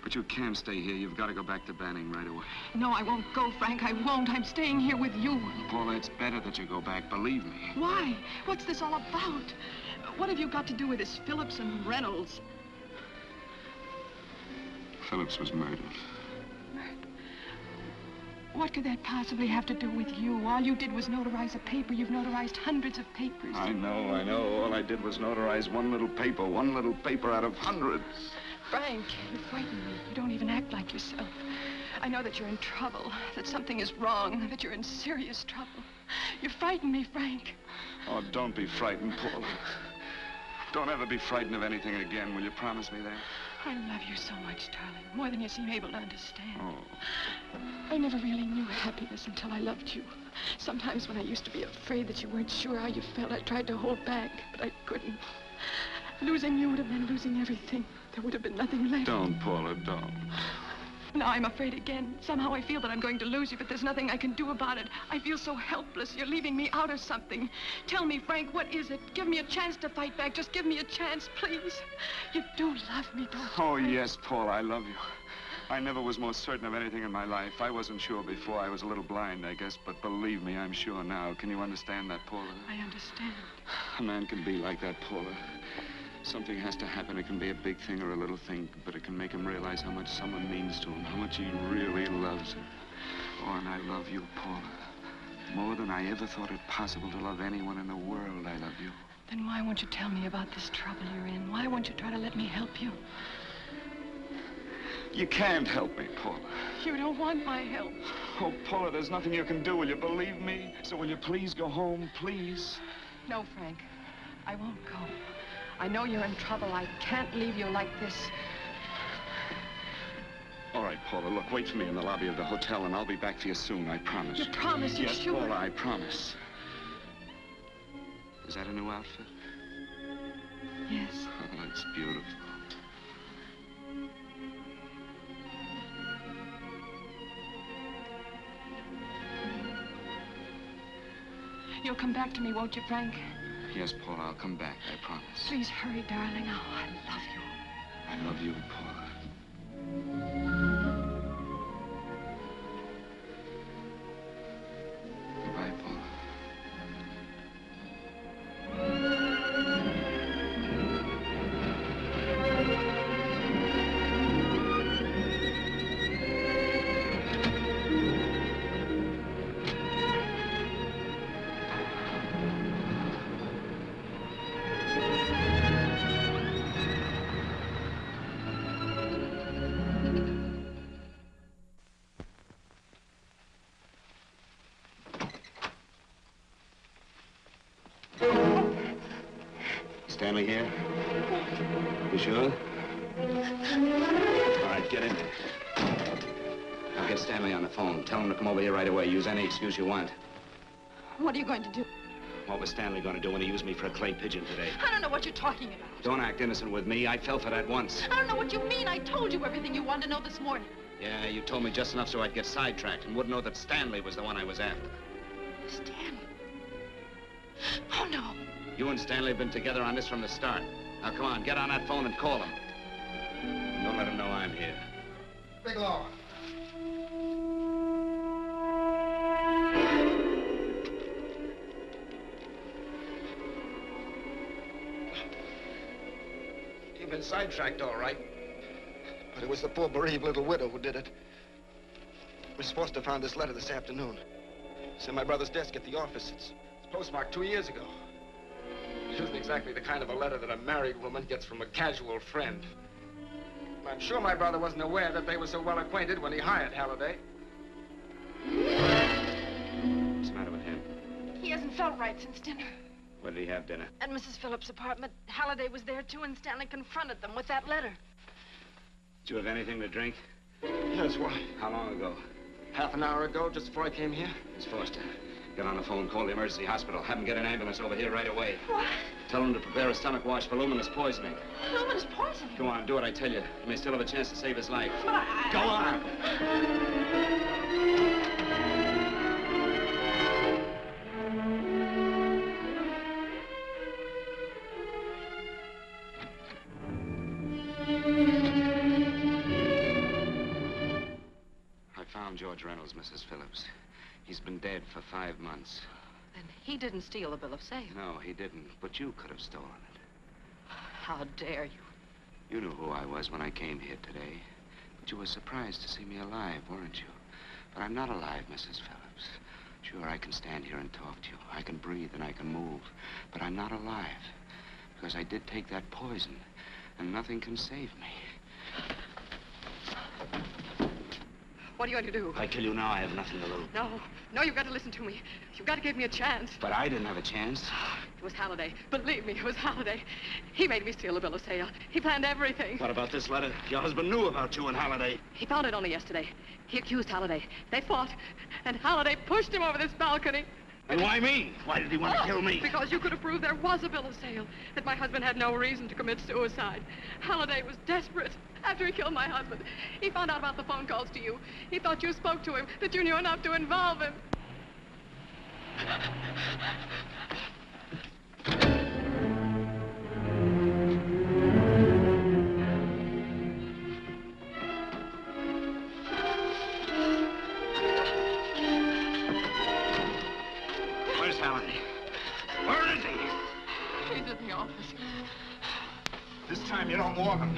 But you can't stay here. You've got to go back to Banning right away. No, I won't go, Frank. I won't. I'm staying here with you. Paula, it's better that you go back, believe me. Why? What's this all about? What have you got to do with this Phillips and Reynolds? Phillips was murdered. What could that possibly have to do with you? All you did was notarize a paper. You've notarized hundreds of papers. I know. All I did was notarize one little paper out of hundreds. Frank, you frighten me. You don't even act like yourself. I know that you're in trouble, that something is wrong, that you're in serious trouble. You frighten me, Frank. Oh, don't be frightened, Paula. Don't ever be frightened of anything again. Will you promise me that? I love you so much, darling, more than you seem able to understand. Oh. I never really knew happiness until I loved you. Sometimes when I used to be afraid that you weren't sure how you felt, I tried to hold back, but I couldn't. Losing you would have meant losing everything. There would have been nothing left. Don't, Paula, don't. Now I'm afraid again. Somehow I feel that I'm going to lose you, but there's nothing I can do about it. I feel so helpless. You're leaving me out of something. Tell me, Frank, what is it? Give me a chance to fight back. Just give me a chance, please. You do love me, don't you? Oh, yes, Paula, I love you. I never was more certain of anything in my life. I wasn't sure before. I was a little blind, I guess, but believe me, I'm sure now. Can you understand that, Paula? I understand. A man can be like that, Paula. Something has to happen. It can be a big thing or a little thing, but it can make him realize how much someone means to him, how much he really loves her. Oh, and I love you, Paula. More than I ever thought it possible to love anyone in the world, I love you. Then why won't you tell me about this trouble you're in? Why won't you try to let me help you? You can't help me, Paula. You don't want my help. Oh, Paula, there's nothing you can do. Will you believe me? So will you please go home, please? No, Frank. I won't go. I know you're in trouble. I can't leave you like this. All right, Paula, look, wait for me in the lobby of the hotel, and I'll be back for you soon, I promise. You promise? You're yes, sure? Paula, I promise. Is that a new outfit? Yes. Oh, it's beautiful. You'll come back to me, won't you, Frank? Yes, Paula, I'll come back, I promise. Please hurry, darling. Oh, I love you. I love you, Paula. Goodbye, Paula. Stanley here? You sure? All right, get in there. I'll get Stanley on the phone. Tell him to come over here right away. Use any excuse you want. What are you going to do? What was Stanley going to do when he used me for a clay pigeon today? I don't know what you're talking about. Don't act innocent with me. I fell for that once. I don't know what you mean. I told you everything you wanted to know this morning. Yeah, you told me just enough so I'd get sidetracked and wouldn't know that Stanley was the one I was after. Stanley? Oh, no. You and Stanley have been together on this from the start. Now, come on, get on that phone and call him. Don't let him know I'm here. Bigelow. You've been sidetracked, all right. But it was the poor bereaved little widow who did it. Miss Foster found this letter this afternoon. It's in my brother's desk at the office. It's postmarked 2 years ago. It isn't exactly the kind of a letter that a married woman gets from a casual friend. I'm sure my brother wasn't aware that they were so well acquainted when he hired Halliday. What's the matter with him? hadn't felt right since dinner. Where did he have dinner? At Mrs. Phillips' apartment. Halliday was there, too, and Stanley confronted them with that letter. Did you have anything to drink? Yes, why? How long ago? Half an hour ago, just before I came here. Miss Foster, get on the phone, call the emergency hospital. Have them get an ambulance over here right away. What? Tell them to prepare a stomach wash for luminous poisoning. Luminous poisoning? Go on, do what I tell you. You may still have a chance to save his life. But I... Go on! I found George Reynolds, Mrs. Phillips. He's been dead for 5 months. Then he didn't steal the bill of sale. No, he didn't. But you could have stolen it. How dare you? You knew who I was when I came here today. But you were surprised to see me alive, weren't you? But I'm not alive, Mrs. Phillips. Sure, I can stand here and talk to you. I can breathe and I can move. But I'm not alive. Because I did take that poison. And nothing can save me. What are you going to do? I tell you now, I have nothing to lose. No, you've got to listen to me. You've got to give me a chance. But I didn't have a chance. It was Halliday. Believe me, it was Halliday. He made me steal the bill of sale. He planned everything. What about this letter? Your husband knew about you and Halliday. He found it only yesterday. He accused Halliday. They fought, and Halliday pushed him over this balcony. And why me? Why did he want to kill me? Because you could have proved there was a bill of sale, that my husband had no reason to commit suicide. Halliday was desperate. After he killed my husband, he found out about the phone calls to you. He thought you spoke to him, that you knew enough to involve him. Where's Halliday? Where is he? He's in the office. This time you don't want him.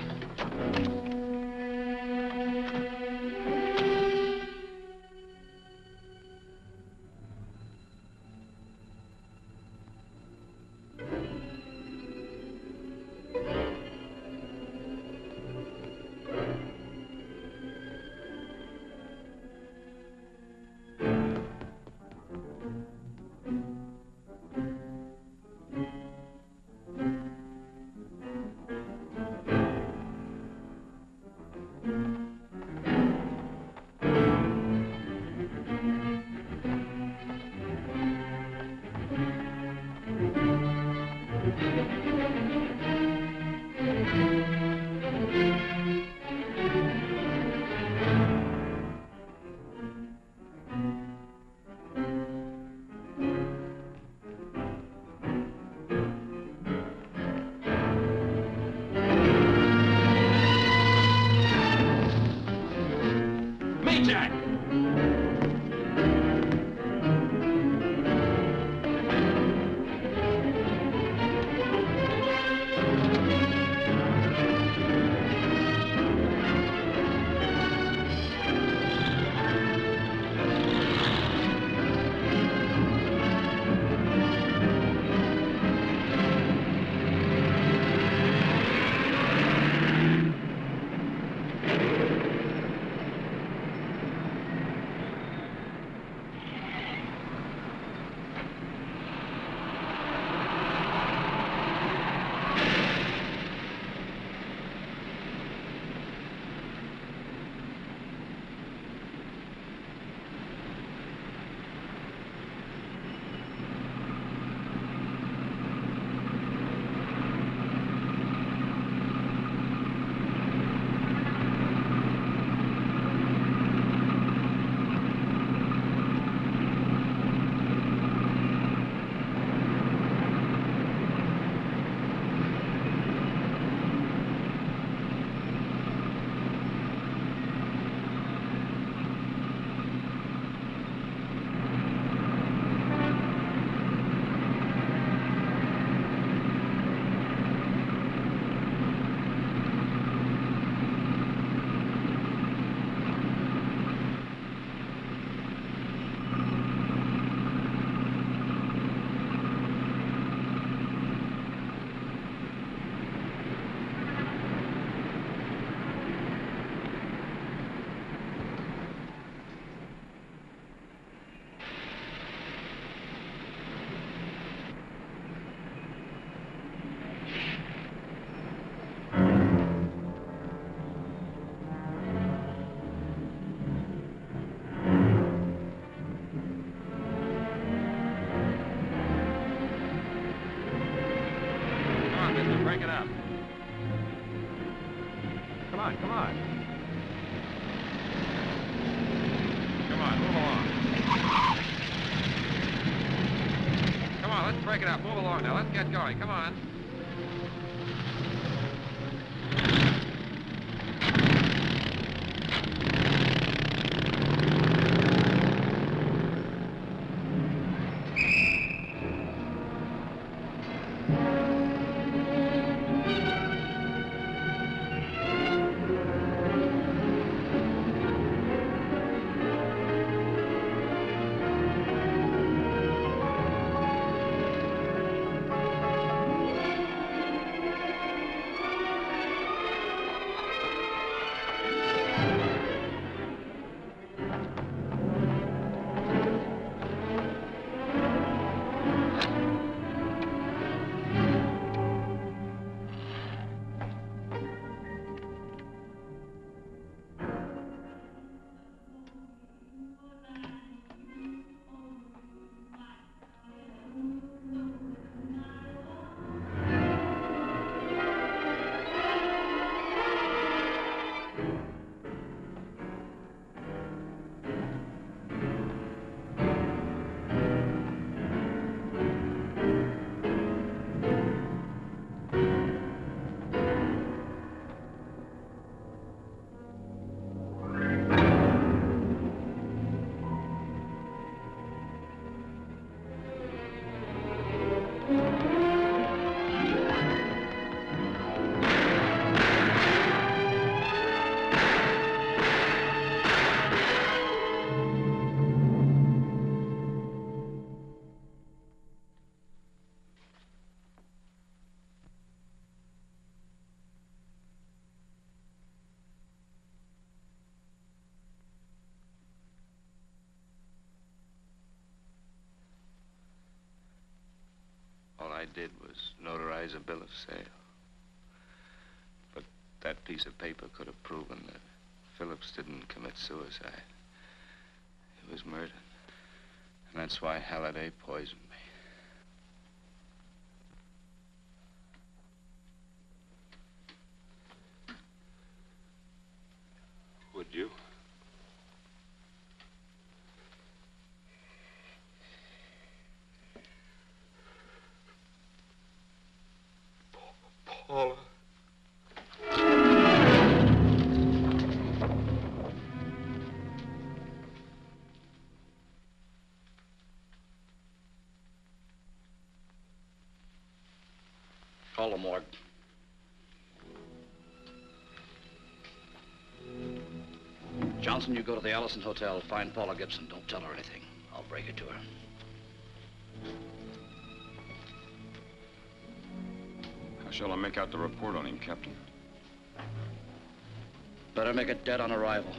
on, come on. Come on, move along. Come on, let's break it up. Move along now. Let's get going. Come on. All I did was notarize a bill of sale. But that piece of paper could have proven that Phillips didn't commit suicide. He was murdered. And that's why Halliday poisoned me. Would you? Paula. Call the morgue. Johnson, you go to the Allison Hotel, find Paula Gibson. Don't tell her anything. I'll break it to her. How shall I make out the report on him, Captain? Better make it dead on arrival.